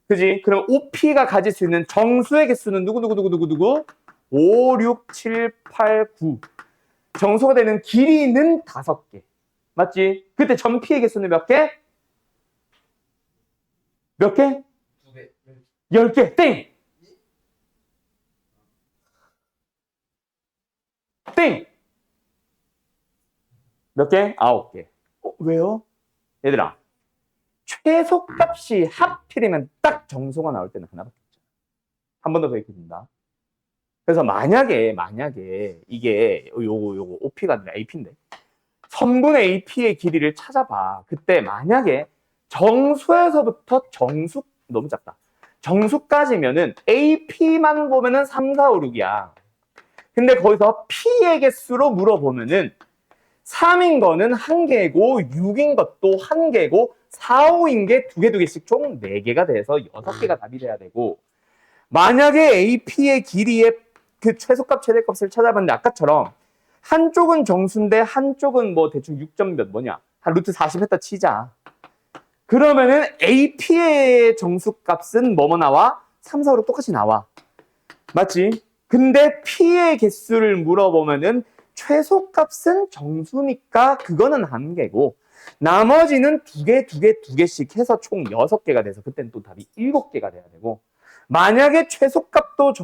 그지? 그럼 OP가 가질 수 있는 정수의 개수는 누구? 5, 6, 7, 8, 9. 정수가 되는 길이는 5개. 맞지? 그때 점 P의 개수는 몇 개? 몇 개? 2배. 10개. 땡! 땡! 몇 개? 9개. 왜요? 얘들아, 최소값이 하필이면 딱 정수가 나올 때는 하나밖에 없잖아. 한 번 더 얘기해준다. 그래서 만약에 이게 요거 OP가 아니라 AP인데 선분의 AP의 길이를 찾아봐. 그때 만약에 정수에서부터 정수 너무 작다. 정수까지면은 AP만 보면은 3, 4, 5, 6이야. 근데 거기서 P의 개수로 물어보면은 3인 거는 1개고 6인 것도 1개고 4, 5인 게 2개씩 총 4개가 돼서 6개가 답이 돼야 되고 만약에 AP의 길이의 그 최소값 최대값을 찾아봤는데 아까처럼 한쪽은 정수인데 한쪽은 뭐 대충 6점 몇 뭐냐 한 루트 40 했다 치자. 그러면은 AP의 정수값은 뭐뭐 나와? 3, 4, 5로 똑같이 나와. 맞지? 근데 P의 개수를 물어보면은 최소값은 정수니까 그거는 1개고 나머지는 2개씩 해서 총 6개가 돼서 그때는 또 답이 7개가 돼야 되고 만약에 최소값도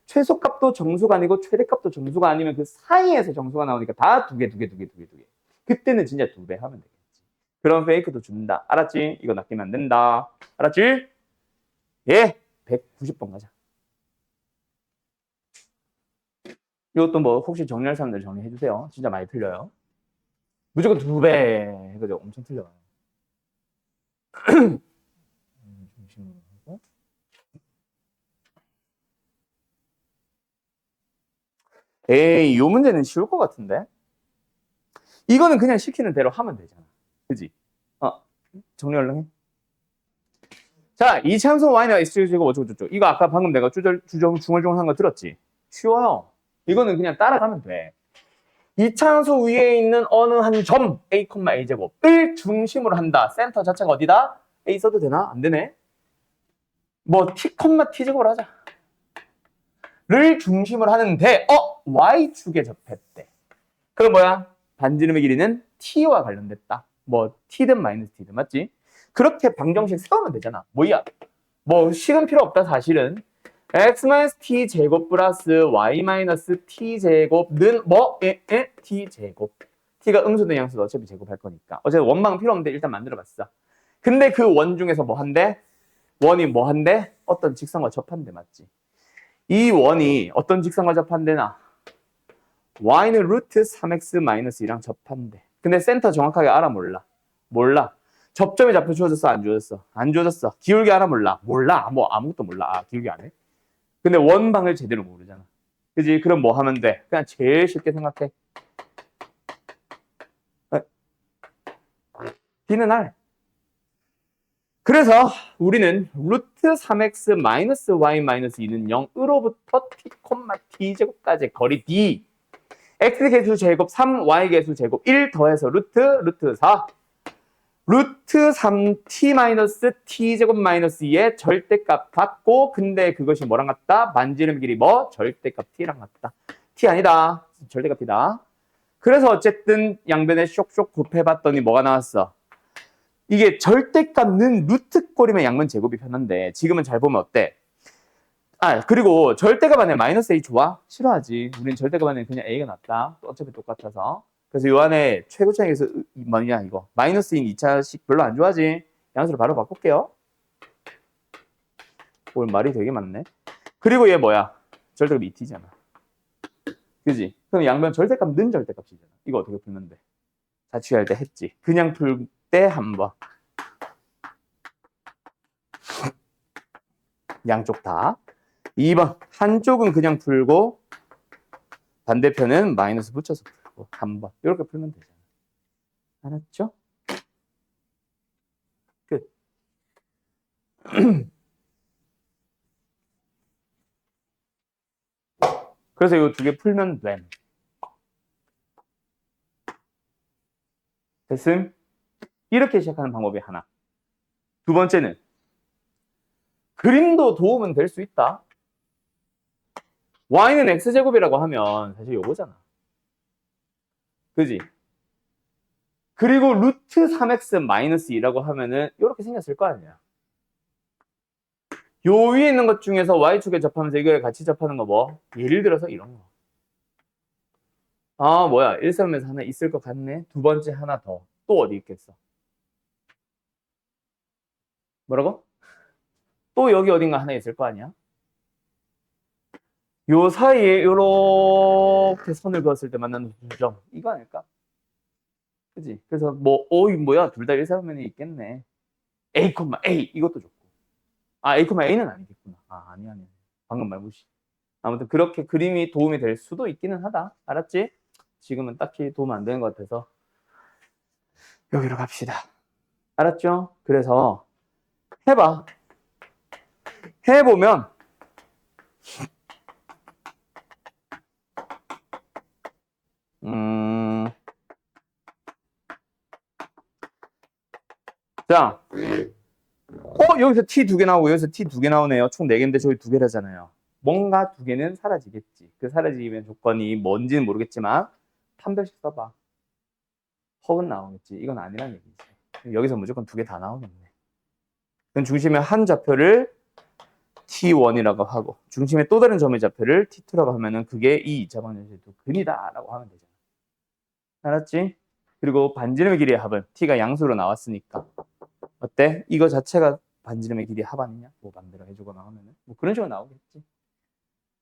최소값도 정수가 아니고 최대값도 정수가 아니면 그 사이에서 정수가 나오니까 다 2개. 그때는 진짜 2배 하면 되겠지. 그런 페이크도 준다. 알았지? 이거 낚이면 안 된다. 알았지? 예. 190번 가자. 이것도 뭐 혹시 정리할 사람들 정리해 주세요. 진짜 많이 틀려요. 무조건 2배. 그죠? 엄청 틀려요. 중심으로 하고. 에이, 이 문제는 쉬울 것 같은데? 이거는 그냥 시키는 대로 하면 되잖아. 그지? 정리 얼른 해. 자, 이차함수 y는 x제곱 어쩌고저쩌고. 이거 아까 방금 내가 중얼중얼 한 거 들었지? 쉬워요. 이거는 그냥 따라가면 돼. 이차함수 위에 있는 어느 한 점 a, a제곱을 중심으로 한다. 센터 자체가 어디다? a 써도 되나? 안 되네. 뭐 t, t제곱을 하자. 를 중심으로 하는데 y축에 접했대. 그럼 뭐야? 반지름의 길이는 t와 관련됐다. 뭐 t든 마이너스 t든 맞지? 그렇게 방정식 세우면 되잖아. 뭐야? 뭐 식은 필요 없다 사실은. x-t 제곱 플러스 y-t 제곱는 t 제곱. t가 음수든 양수든 어차피 제곱할 거니까. 어차피 원망 필요 없는데 일단 만들어봤어. 근데 그 원 중에서 뭐 한대? 원이 뭐 한대? 어떤 직선과 접한대 맞지? 이 원이 어떤 직선과 접한대나? y는 루트 3x-2랑 접한대. 근데 센터 정확하게 알아 몰라? 몰라. 접점의 좌표 주어졌어? 안 주어졌어? 안 주어졌어. 기울기 알아 몰라? 몰라. 뭐 아무것도 몰라. 기울기 안 해? 근데 원방을 제대로 모르잖아. 그지? 그럼 뭐 하면 돼? 그냥 제일 쉽게 생각해. D는 R. 그래서 우리는 루트 3x-y-2는 0으로부터 t, t제곱까지 거리 D. x 개수 제곱 3, y 개수 제곱 1 더해서 루트 4. 루트 3t 제곱 마이너스 2의 절대값 같고 근데 그것이 뭐랑 같다? 반지름 길이 뭐? 절대값 t랑 같다. t 아니다. 절대값 t다. 그래서 어쨌든 양변에 쇽쇽 곱해봤더니 뭐가 나왔어? 이게 절대값는 루트 꼴이면 양변 제곱이 편한데 지금은 잘 보면 어때? 아, 그리고 절대값 안에 마이너스 A 좋아? 싫어하지. 우린 절대값 안에 그냥 A가 낫다. 어차피 똑같아서. 그래서 요 안에 최고 차이에서 뭐냐 이거. 마이너스인 2차식 별로 안 좋아하지. 양수를 바로 바꿀게요. 오늘 말이 되게 많네. 그리고 얘 뭐야? 절대값 2t잖아. 그지? 그럼 양변 절대값 는 절대값이잖아. 이거 어떻게 풀면 돼? 자취할 때 했지. 그냥 풀 때 한 번. 양쪽 다. 2번. 한쪽은 그냥 풀고 반대편은 마이너스 붙여서 풀고 한 번. 이렇게 풀면 되잖아. 알았죠? 끝. 그래서 이 두 개 풀면 돼. 됐음? 이렇게 시작하는 방법이 하나. 두 번째는 그림도 도움은 될 수 있다. y는 x제곱이라고 하면 사실 요거잖아. 그지? 그리고 루트 3x 마이너스 2라고 하면은 이렇게 생겼을 거 아니야. 요 위에 있는 것 중에서 y축에 접하면서 이걸 같이 접하는 거 뭐? 예를 들어서 이런 거. 아, 뭐야. 1, 3에서 하나 있을 것 같네. 두 번째 하나 더. 또 어디 있겠어? 뭐라고? 또 여기 어딘가 하나 있을 거 아니야? 요 사이에 요렇게 선을 그었을 때 만나는 두점. 이거 아닐까? 그지? 그래서 뭐, 이 뭐야. 둘 다 1, 3면이 있겠네. A, A. 이것도 좋고. 아, A,A는 아니겠구나. 아, 아니야. 방금 말 무시. 아무튼 그렇게 그림이 도움이 될 수도 있기는 하다. 알았지? 지금은 딱히 도움 안 되는 것 같아서 여기로 갑시다. 알았죠? 그래서 해봐. 해보면 자, 여기서 t 두 개 나오고 여기서 t 두 개 나오네요. 총 4개인데 저기 2개라잖아요. 뭔가 2개는 사라지겠지. 그 사라지면 조건이 뭔지는 모르겠지만 판별식 써봐. 허은 나오겠지. 이건 아니란 얘기지. 여기서 무조건 2개 다 나오겠네. 그럼 중심의 한 좌표를 t1이라고 하고 중심의 또 다른 점의 좌표를 t2라고 하면은 그게 이 2차 방정식의 두 근이다라고 하면 되잖아. 알았지? 그리고 반지름의 길이의 합은 t가 양수로 나왔으니까 어때? 이거 자체가 반지름의 길이 합 아니냐? 뭐 만들어 해주거나 하면은 뭐 그런 식으로 나오겠지.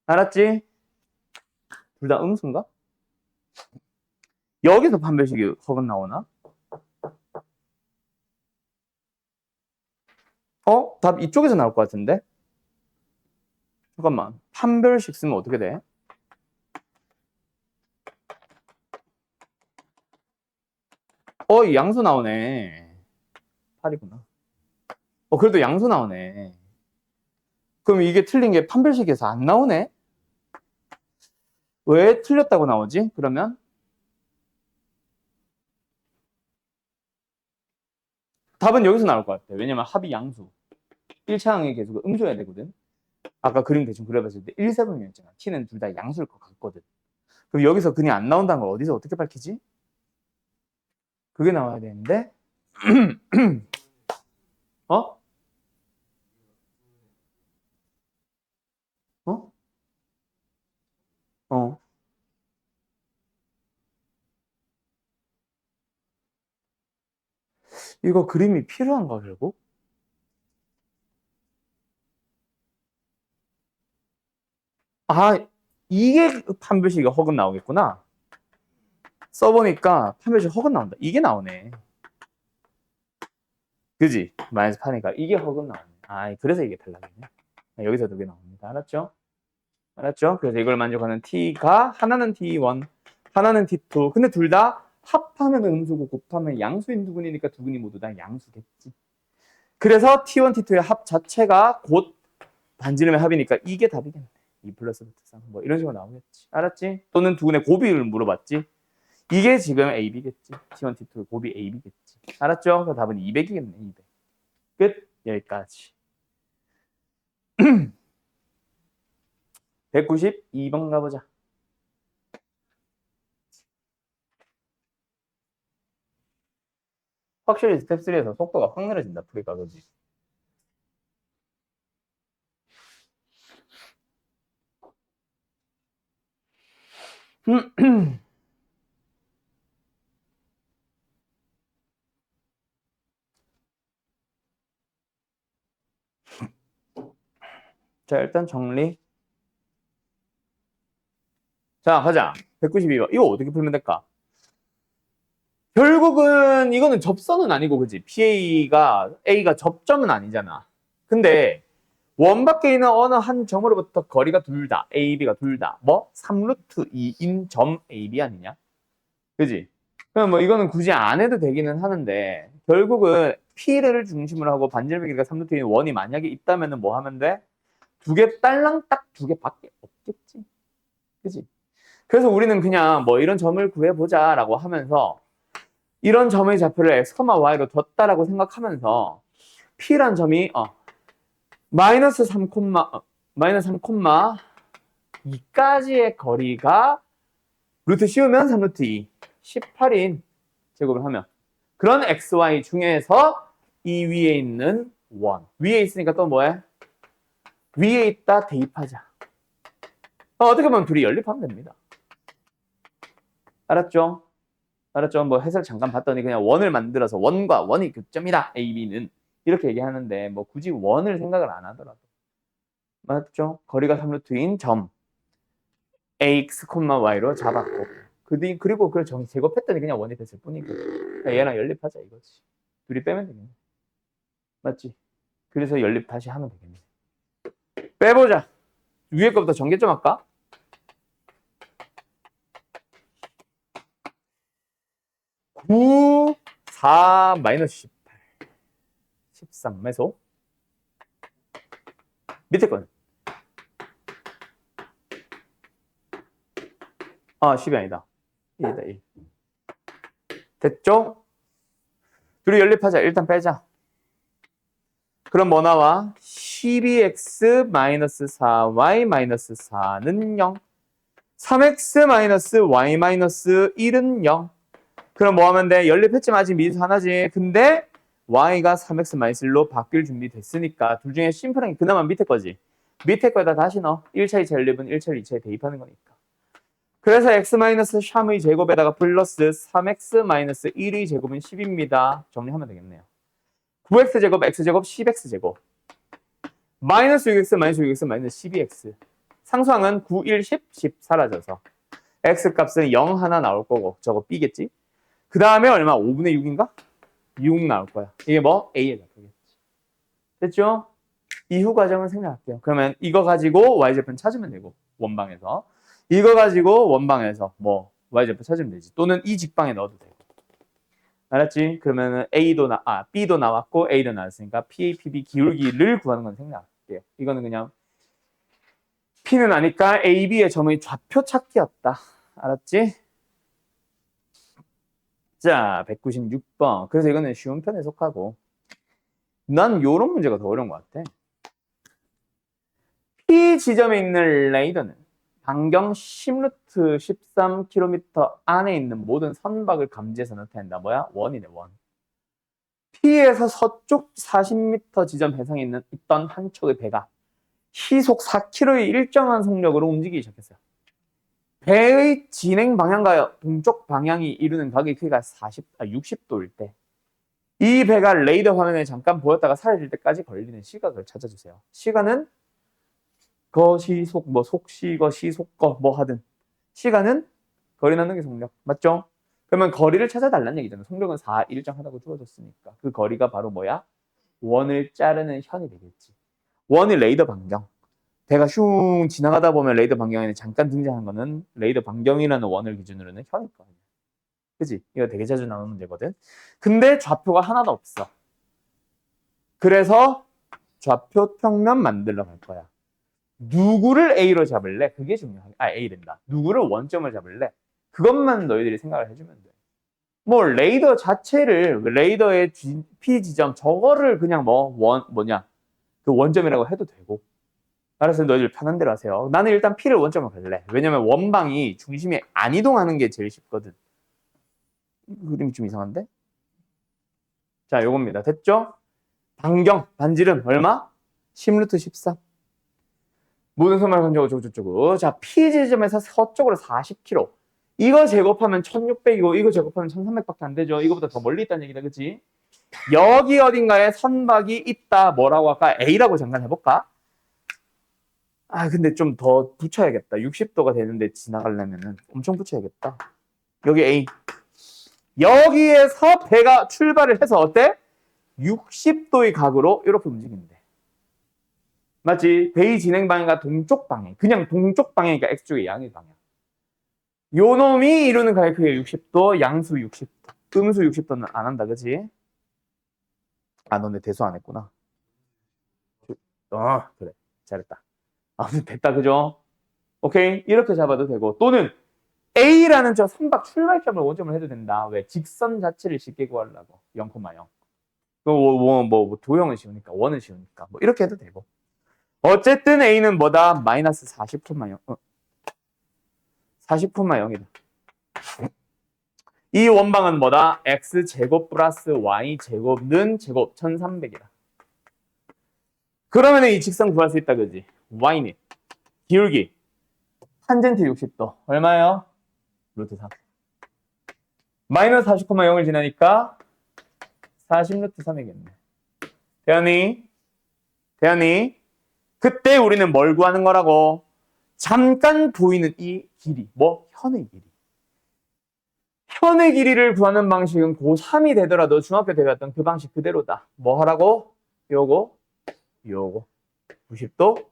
알았지? 둘 다 음수인가? 여기서 판별식이 허근 나오나? 답 이쪽에서 나올 것 같은데? 잠깐만. 판별식 쓰면 어떻게 돼? 양수 나오네. 8이구나. 그래도 양수 나오네. 그럼 이게 틀린 게 판별식에서 안 나오네? 왜 틀렸다고 나오지? 그러면? 답은 여기서 나올 것 같아. 왜냐면 합이 양수. 1차항의 계수가 음수여야 되거든. 아까 그림 대충 그려봤을 때 1, 4분이었잖아. t는 둘 다 양수일 것 같거든. 그럼 여기서 그냥 안 나온다는 걸 어디서 어떻게 밝히지? 그게 나와야 되는데 어? 어? 어. 이거 그림이 필요한가 결국? 아, 이게 판별식이 허근 나오겠구나. 써보니까 판별식 허근 나온다. 이게 나오네. 그지? 마이너스 8이니까 이게 허근 나오네. 아, 그래서 이게 탈락이네. 여기서 2개 나옵니다. 알았죠? 알았죠? 그래서 이걸 만족하는 t가 하나는 t1, 하나는 t2. 근데 둘 다 합하면 음수고 곱하면 양수인 두근이니까 두근이 모두 다 양수겠지. 그래서 t1, t2의 합 자체가 곧 반지름의 합이니까 이게 답이겠네. 2 플러스 루트 3. 뭐 이런 식으로 나오겠지. 알았지? 또는 두근의 곱이를 물어봤지. 이게 지금 AB겠지. T1, T2의 곱이 AB겠지. 알았죠? 그 답은 200이겠네. 200. 끝. 여기까지. 192번 가보자. 확실히 스텝 3에서 속도가 확 느려진다. 풀이가 그지? 자, 일단 정리. 자, 가자. 192번. 이거 어떻게 풀면 될까? 결국은 이거는 접선은 아니고, 그지? A가 접점은 아니잖아. 근데 원 밖에 있는 어느 한 점으로부터 거리가 둘 다, A, B가 둘 다, 뭐? 3루트 2인 점 A, B 아니냐? 그지? 그럼 뭐 이거는 굳이 안 해도 되기는 하는데, 결국은 P를 중심으로 하고 반지름의 길이가 3루트 2인 원이 만약에 있다면 뭐 하면 돼? 두 개, 딸랑 딱 두 개밖에 없겠지. 그지? 그래서 우리는 그냥 뭐 이런 점을 구해보자라고 하면서 이런 점의 좌표를 x, y로 뒀다라고 생각하면서 P란 점이 마이너스 3, 마이너스 3, 2까지의 거리가 루트 씌우면 3루트 2, 18인 제곱을 하면 그런 xy 중에서 이 위에 있는 원, 위에 있으니까 또 뭐해? 위에 있다 대입하자. 어떻게 보면 둘이 연립하면 됩니다. 알았죠? 알았죠? 뭐 해설 잠깐 봤더니 그냥 원을 만들어서 원과 원이 교점이다. A, B는 이렇게 얘기하는데 뭐 굳이 원을 생각을 안 하더라도 맞죠? 거리가 3루트인 점 ax, y로 잡았고 그리고 그걸 제곱했더니 그냥 원이 됐을 뿐이고 그러니까 얘랑 연립하자 이거지. 둘이 빼면 되겠네. 맞지? 그래서 연립 다시 하면 되겠네. 빼보자. 위에 거부터 전개점 할까? 9, 4, 마이너스 18. 13, 매소. 밑에 거는? 10이 아니다. 1이다, 1. 됐죠? 둘이 연립하자. 일단 빼자. 그럼 뭐 나와? 12x 마이너스 4y 마이너스 4는 0. 3x 마이너스 y 마이너스 1은 0. 그럼 뭐 하면 돼? 연립했지만 아직 미수 하나지. 근데 y가 3x 마이너스 1로 바뀔 준비 됐으니까 둘 중에 심플한 게 그나마 밑에 거지. 밑에 거에다 다시 넣어. 1차, 2차 연립은 1차, 2차에 대입하는 거니까. 그래서 x 마이너스 3의 제곱에다가 플러스 3x 마이너스 1의 제곱은 10입니다. 정리하면 되겠네요. 9x 제곱, x 제곱, 10x 제곱. 마이너스 6x, 마이너스 6x, 마이너스 12x. 상수항은 9, 1, 10 사라져서. x 값은 0 하나 나올 거고, 저거 b겠지? 그 다음에 얼마? 5분의 6인가? 6 나올 거야. 이게 뭐? a의 좌표겠지. 됐죠? 이후 과정을 생각할게요. 그러면 이거 가지고 y좌표 찾으면 되고, 원방에서. 이거 가지고 원방에서 뭐 y좌표 찾으면 되지. 또는 이 직방에 넣어도 되고. 알았지? 그러면은 B도 나왔고 A도 나왔으니까 PA, PB 기울기를 구하는 건 생략할게요. 이거는 그냥 P는 아니까 A, B의 점의 좌표 찾기였다. 알았지? 자, 196번. 그래서 이거는 쉬운 편에 속하고 난 요런 문제가 더 어려운 것 같아. P 지점에 있는 레이더는 반경 10루트 13km 안에 있는 모든 선박을 감지해서 나타낸다. 뭐야? 원이네, 원. P에서 서쪽 40m 지점 해상에 있던 한 척의 배가 시속 4km의 일정한 속력으로 움직이기 시작했어요. 배의 진행 방향과 동쪽 방향이 이루는 각의 크기가 60도일 때 이 배가 레이더 화면에 잠깐 보였다가 사라질 때까지 걸리는 시각을 찾아주세요. 시간은 거시속, 뭐 속시거, 시속거, 뭐 하든 시간은 거리 나누기 속력, 맞죠? 그러면 거리를 찾아달라는 얘기잖아. 속력은 4 일정하다고 주어졌으니까 그 거리가 바로 뭐야? 원을 자르는 현이 되겠지. 원이 레이더 반경. 배가 슝 지나가다 보면 레이더 반경에는 잠깐 등장한 거는 레이더 반경이라는 원을 기준으로는 현일 거야. 그지? 이거 되게 자주 나오는 문제거든. 근데 좌표가 하나도 없어. 그래서 좌표 평면 만들러 갈 거야. 누구를 A로 잡을래? 그게 중요해. A 된다. 누구를 원점을 잡을래? 그것만 너희들이 생각을 해주면 돼. 뭐 레이더 자체를 레이더의 P 지점 저거를 그냥 그 원점이라고 해도 되고. 알아서 너희들 편한 대로 하세요. 나는 일단 P를 원점으로 갈래. 왜냐면 원방이 중심이 안 이동하는 게 제일 쉽거든. 그림이 좀 이상한데? 자, 요겁니다. 됐죠? 반지름 얼마? 10루트 13. 모든 선말 간격 어쩌고저쩌고. 자, P 지점에서 서쪽으로 40km. 이거 제곱하면 1600이고 이거 제곱하면 1300밖에 안 되죠. 이거보다 더 멀리 있다는 얘기다. 그치? 여기 어딘가에 선박이 있다. 뭐라고 할까? A라고 잠깐 해볼까? 아, 근데 좀 더 붙여야겠다. 60도가 되는데 지나가려면은 엄청 붙여야겠다. 여기 A. 여기에서 배가 출발을 해서 어때? 60도의 각으로 이렇게 움직인대. 맞지? 배의 진행 방향과 동쪽 방향. 그냥 동쪽 방향이니까 X쪽의 양의 방향. 요 놈이 이루는 가의 크기가 60도, 양수 60도. 음수 60도는 안 한다, 그치? 아, 너네 대수 안 했구나. 그래. 잘했다. 아무튼 됐다, 그죠? 오케이? 이렇게 잡아도 되고. 또는 A라는 저 선박 출발점을 원점으로 해도 된다. 왜? 직선 자체를 쉽게 구하려고. 0,0. 도형은 쉬우니까, 원은 쉬우니까. 뭐 이렇게 해도 되고. 어쨌든 A는 뭐다? 마이너스 40,0. 40,0이다. 이 원방은 뭐다? X제곱 플러스 Y제곱는 제곱 1300이다. 그러면 이 직선 구할 수 있다, 그지? Y는 기울기 탄젠트 60도 얼마예요? 루트 3. 마이너스 40,0을 지나니까 40 루트 3이겠네. 대현이 그때 우리는 뭘 구하는 거라고? 잠깐 보이는 이 길이. 뭐? 현의 길이. 현의 길이를 구하는 방식은 고3이 되더라도 중학교 때 배웠던 그 방식 그대로다. 뭐 하라고? 요거 90도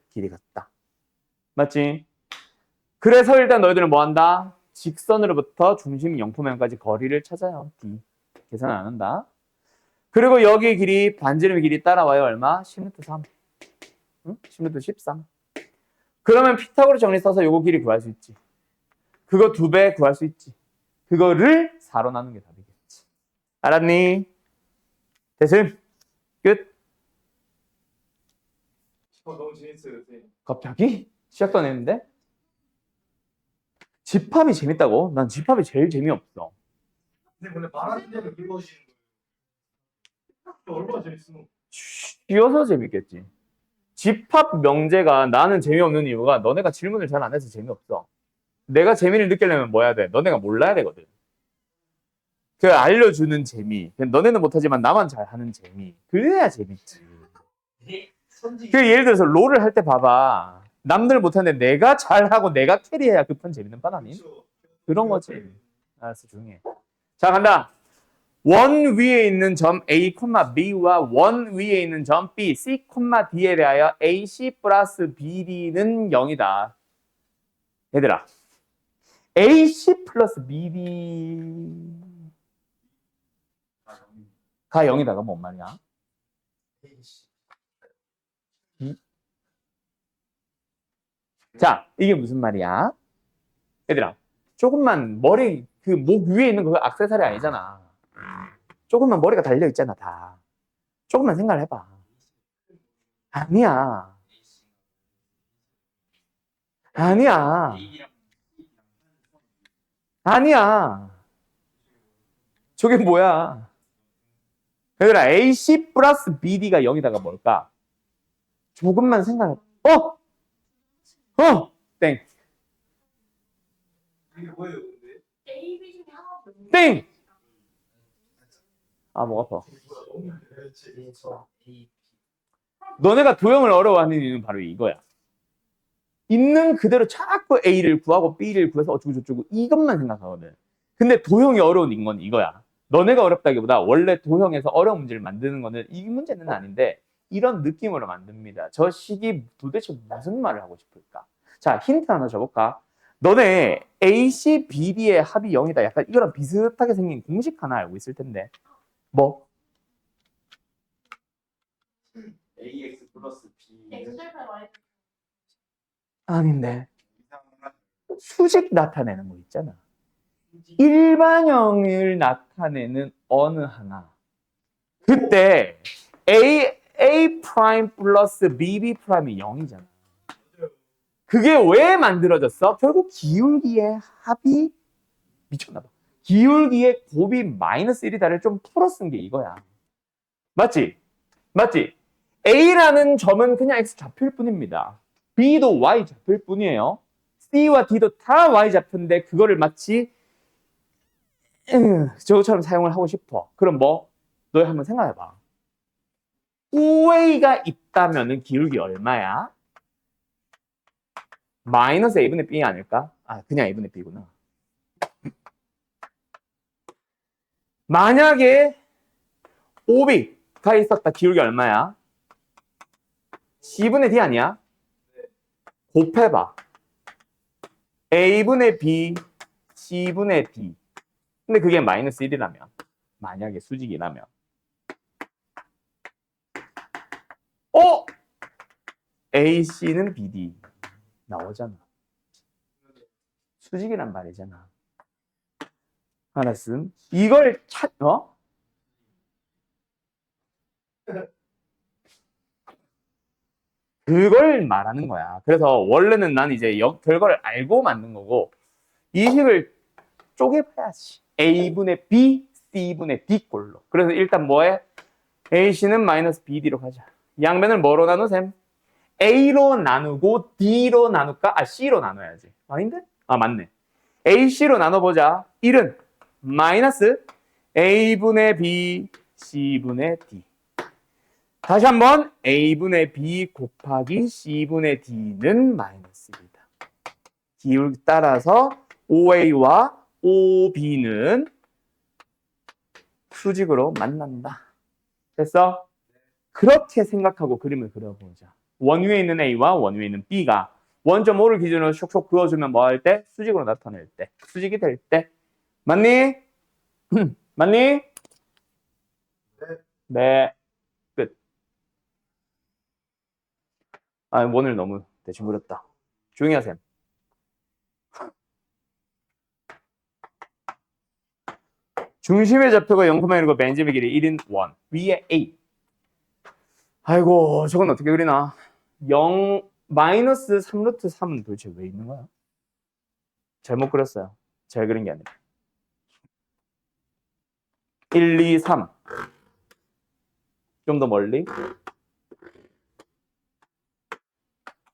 길이 같다. 맞지? 그래서 일단 너희들은 뭐 한다? 직선으로부터 중심 0,0까지 거리를 찾아요. D. 계산 안 한다. 그리고 여기 길이, 반지름의 길이 따라와요. 얼마? 10루트 3. 응? 10루트 13. 그러면 피타고라 정리 써서 요거 길이 구할 수 있지. 그거 2배 구할 수 있지. 그거를 4로 나누는 게 답이겠지. 알았니? 됐음? 끝? 너무 재밌어요, 선생님. 갑자기? 시작도 안 했는데? 집합이 재밌다고? 난 집합이 제일 재미없어. 근데 원래 말하는 대로 읽어주시는 거예요. 얼마나 재밌어. 쉬워서 재밌겠지. 집합 명제가 나는 재미없는 이유가 너네가 질문을 잘 안 해서 재미없어. 내가 재미를 느끼려면 뭐 해야 돼? 너네가 몰라야 되거든. 그 알려주는 재미. 너네는 못하지만 나만 잘하는 재미. 그래야 재밌지. 그 예를 들어서 롤을 할 때 봐봐. 남들 못하는데 내가 잘하고 내가 캐리해야 급한 재밌는 판 아님? 그런 거지. 알았어, 조용히 해. 자, 간다. 원 위에 있는 점 A, B와 원 위에 있는 점 B, C, D에 대하여 AC 플러스 BD는 0이다. 얘들아, AC 플러스 BD가 0이다가 뭔 말이야? 자, 이게 무슨 말이야? 얘들아, 조금만 머리, 그 목 위에 있는 거 액세서리 아니잖아. 조금만 머리가 달려 있잖아, 다. 조금만 생각을 해봐. 아니야. 저게 뭐야? 얘들아, AC 플러스 BD가 0이다가 뭘까? 조금만 생각해. 땡. 이게 뭐예요, 근데? A, B 중에 하나 땡! 아, 목 아파. 너네가 도형을 어려워하는 이유는 바로 이거야. 있는 그대로 자꾸 A를 구하고 B를 구해서 어쩌고저쩌고 이것만 생각하거든. 근데 도형이 어려운 건 이거야. 너네가 어렵다기보다 원래 도형에서 어려운 문제를 만드는 거는 이 문제는 아닌데 이런 느낌으로 만듭니다. 저 식이 도대체 무슨 말을 하고 싶을까? 자, 힌트 하나 줘볼까? 너네 AC, BD의 합이 0이다. 약간 이거랑 비슷하게 생긴 공식 하나 알고 있을 텐데. 뭐? AX 플러스 B. X절편 Y 아닌데. 수직 나타내는 거 있잖아. 일반형을 나타내는 어느 하나. 그때 A 프라임 플러스 BB 프라임이 0이잖아. 그게 왜 만들어졌어? 결국 기울기의 합이 미쳤나 봐. 기울기의 곱이 마이너스 1이다를 좀 풀어 쓴 게 이거야. 맞지? 맞지? A라는 점은 그냥 X 좌표일 뿐입니다. B도 Y 좌표일 뿐이에요. C와 D도 다 Y 좌표인데 그거를 마치 저것처럼 사용을 하고 싶어. 그럼 뭐? 너 한번 생각해봐. OA가 있다면은 기울기 얼마야? 마이너스 A분의 B 아닐까? 아, 그냥 A분의 B구나. 만약에 OB가 있었다. 기울기 얼마야? C분의 D 아니야? 곱해봐. A분의 B, C분의 D. 근데 그게 마이너스 1이라면. 만약에 수직이라면. AC는 BD. 나오잖아. 수직이란 말이잖아. 알았음. 이걸 그걸 말하는 거야. 그래서 원래는 난 이제 결과를 알고 만든 거고, 이 식을 쪼개봐야지. A분의 B, C분의 D 꼴로. 그래서 일단 뭐해? AC는 마이너스 BD로 가자. 양면을 뭐로 나누셈? A로 나누고 D로 나눌까? 아, C로 나눠야지. 아닌데? 아, 맞네. AC로 나눠보자. 1은 마이너스 A분의 B, C분의 D. 다시 한번 A분의 B 곱하기 C분의 D는 마이너스 1이다. 기울기 따라서 OA와 OB는 수직으로 만난다. 됐어? 그렇게 생각하고 그림을 그려보자. 원위에 있는 A와 원위에 있는 B가 원점 O를 기준으로 슉슉 그어주면 뭐 할 때? 수직으로 나타낼 때. 수직이 될 때. 맞니? 맞니? 네. 끝. 아, 원을 너무 대충 그렸다. 조용히 하세요. 중심의 좌표가 0,1이고 벤점의 길이 1인 1. 위에 A. 아이고, 저건 어떻게 그리나? 마이너스 3루트 3은 도대체 왜 있는 거야? 잘못 그렸어요. 잘 그린 게 아니라. 1, 2, 3. 좀 더 멀리.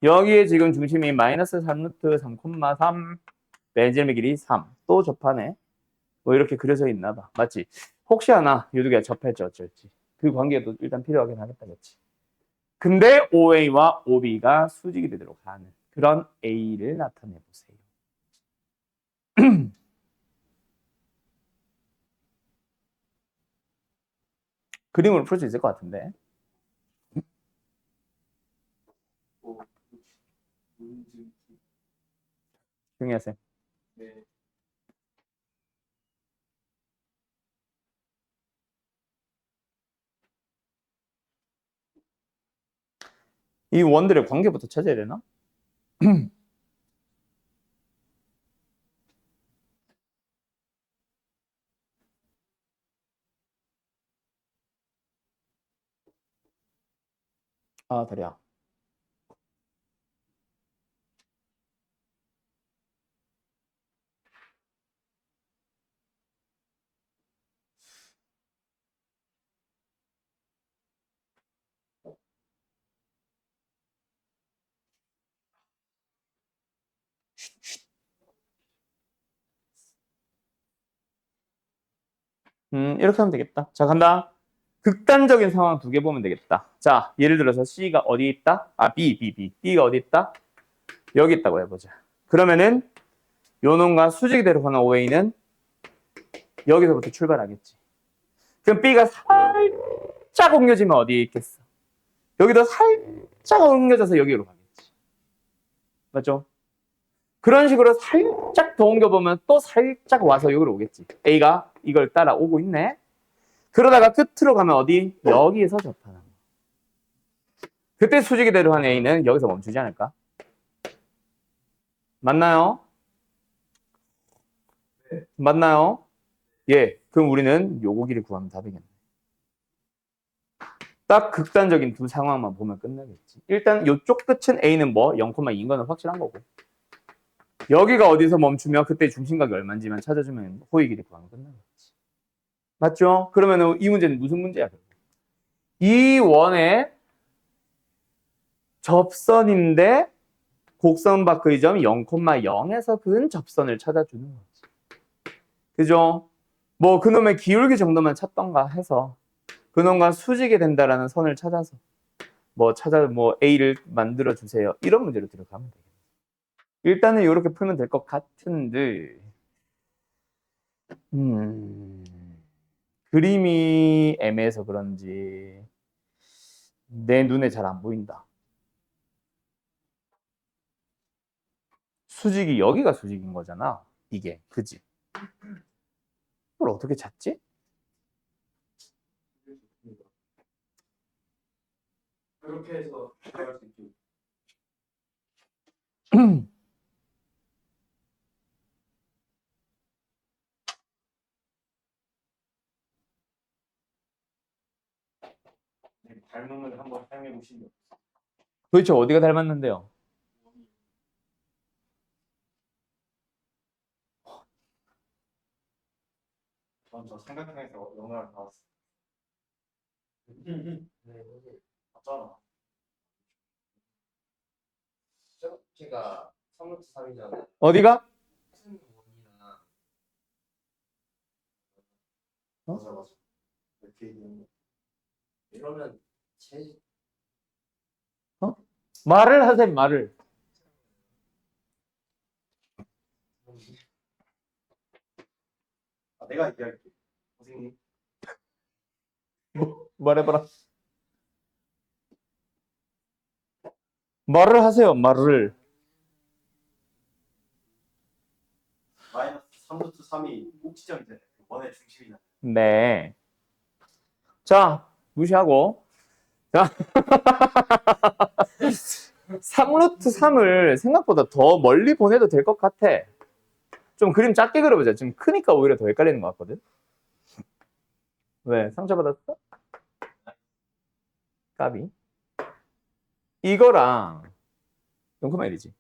여기에 지금 중심이 마이너스 3루트 3,3, 벤점의 길이 3. 또 접하네. 뭐 이렇게 그려져 있나 봐. 맞지? 혹시 하나 이 두 개가 접할지 어쩔지. 그 관계도 일단 필요하긴 하겠다. 그렇지? 근데 OA와 OB가 수직이 되도록 하는 그런 A를 나타내 보세요. 그림으로 풀 수 있을 것 같은데. 조용히 하세요. 네. 이 원들의 관계부터 찾아야 되나? 아, 다리야. 이렇게 하면 되겠다. 자, 간다. 극단적인 상황 두 개 보면 되겠다. 자, 예를 들어서 C가 어디 있다? 아, B. B가 어디 있다? 여기 있다고 해보자. 그러면은 요 놈과 수직이 되러 가는 OA는 여기서부터 출발하겠지. 그럼 B가 살짝 옮겨지면 어디에 있겠어? 여기도 살짝 옮겨져서 여기로 가겠지. 맞죠? 그런 식으로 살짝 더 옮겨보면 또 살짝 와서 여기로 오겠지. A가 이걸 따라 오고 있네. 그러다가 끝으로 가면 어디? 여기에서 접하는 거야. 그때 수직이 되려 한 A는 여기서 멈추지 않을까? 맞나요? 네. 맞나요? 예. 그럼 우리는 요거 길이 구하면 답이겠네. 딱 극단적인 두 상황만 보면 끝나겠지. 일단 이쪽 끝은 A는 뭐? 0,2인 거는 확실한 거고. 여기가 어디서 멈추며 그때 중심각이 얼마인지만 찾아주면 호의 길이 구하면 끝나는 거지. 맞죠? 그러면 이 문제는 무슨 문제야? 이 원의 접선인데 곡선 밖의 점이 0,0에서 근 접선을 찾아주는 거지. 그죠? 뭐 그놈의 기울기 정도만 찾던가 해서 그놈과 수직이 된다라는 선을 찾아서 뭐 A를 만들어 주세요. 이런 문제로 들어가면 되겠네. 일단은 이렇게 풀면 될 것 같은데 그림이 애매해서 그런지 내 눈에 잘 안 보인다. 수직이 여기가 수직인 거잖아. 이게 그지? 이걸 어떻게 찾지? 그렇게 해서 들어갈 수 있게. 네, 닮음을 한번 사용해 보시면. 도대체 어디가 닮았는데요? 저 삼각형에서 영어를 나왔어. 네, 맞잖아. 제가 3루트 3이잖아요. 어디가? 같은 원이랑 맞아 맞아. 이렇게 얘기하는 거. 이러면 제 말을 하세요, 말을. 내가 얘기할게. 선생님. 말해봐라. 말을 하세요, 말을. 마이너스 3루트 3이 꼭지점이 되네. 원의 중심이나. 네. 자, 무시하고. 자. 3루트 3을 생각보다 더 멀리 보내도 될 것 같아. 좀 그림 작게 그려보자. 지금 크니까 오히려 더 헷갈리는 것 같거든. 왜? 상처받았어? 까비. 이거랑 0,1이지.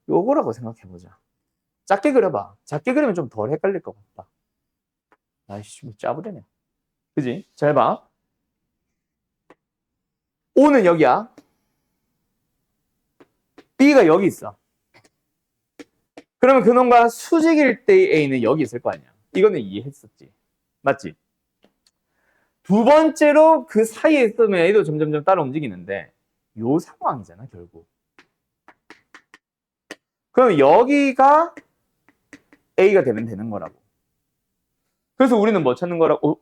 요거라고 생각해보자. 작게 그려봐. 작게 그리면 좀 덜 헷갈릴 것 같다. 아이씨, 뭐 짜부대네. 그지? 잘 봐. O는 여기야. B가 여기 있어. 그러면 그놈과 수직일 때의 A는 여기 있을 거 아니야. 이거는 이해했었지. 맞지? 두 번째로 그 사이에 있으면 A도 점점점 따라 움직이는데 요 상황이잖아, 결국. 그럼 여기가 A가 되면 되는 거라고. 그래서 우리는 뭐 찾는 거라고?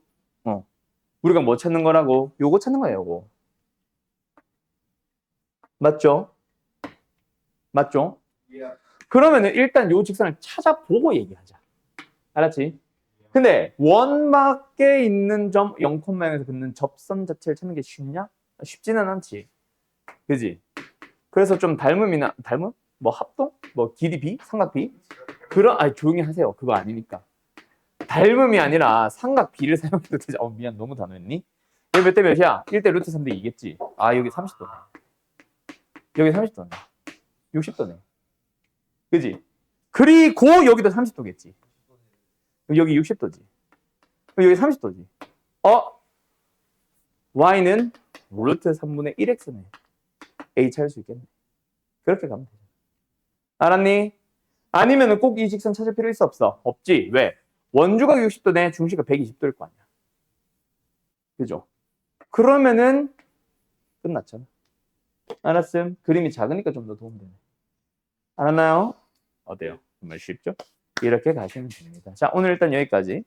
우리가 뭐 찾는 거라고? 요거 찾는 거야, 요거. 맞죠? 맞죠? 그러면은 일단 요 직선을 찾아보고 얘기하자. 알았지? 근데 원 밖에 있는 점 0,0에서 긋는 접선 자체를 찾는 게 쉽냐? 쉽지는 않지. 그지? 그래서 좀 닮음? 뭐 합동? 뭐 길이 B? 삼각 B? 아니 조용히 하세요. 그거 아니니까. 닮음이 아니라 삼각 B를 사용해도 되지. 미안, 너무 단호했니? 여기 몇 대 몇이야? 1대 루트 3대 2겠지. 아, 여기 30도네. 여기 30도네. 60도네. 그지? 그리고 여기도 30도겠지. 여기 60도지. 여기 30도지. y는 루트 3분의 1x네. a 찾을 수 있겠네. 그렇게 가면 되죠. 알았니? 아니면은 꼭 이 직선 찾을 필요 있어, 없어? 없지. 왜? 원주각 60도네, 중심각 120도일 거 아니야. 그죠? 그러면은 끝났잖아. 알았음? 그림이 작으니까 좀 더 도움되네. 알았나요? 어때요? 정말 쉽죠? 이렇게 가시면 됩니다. 자, 오늘 일단 여기까지.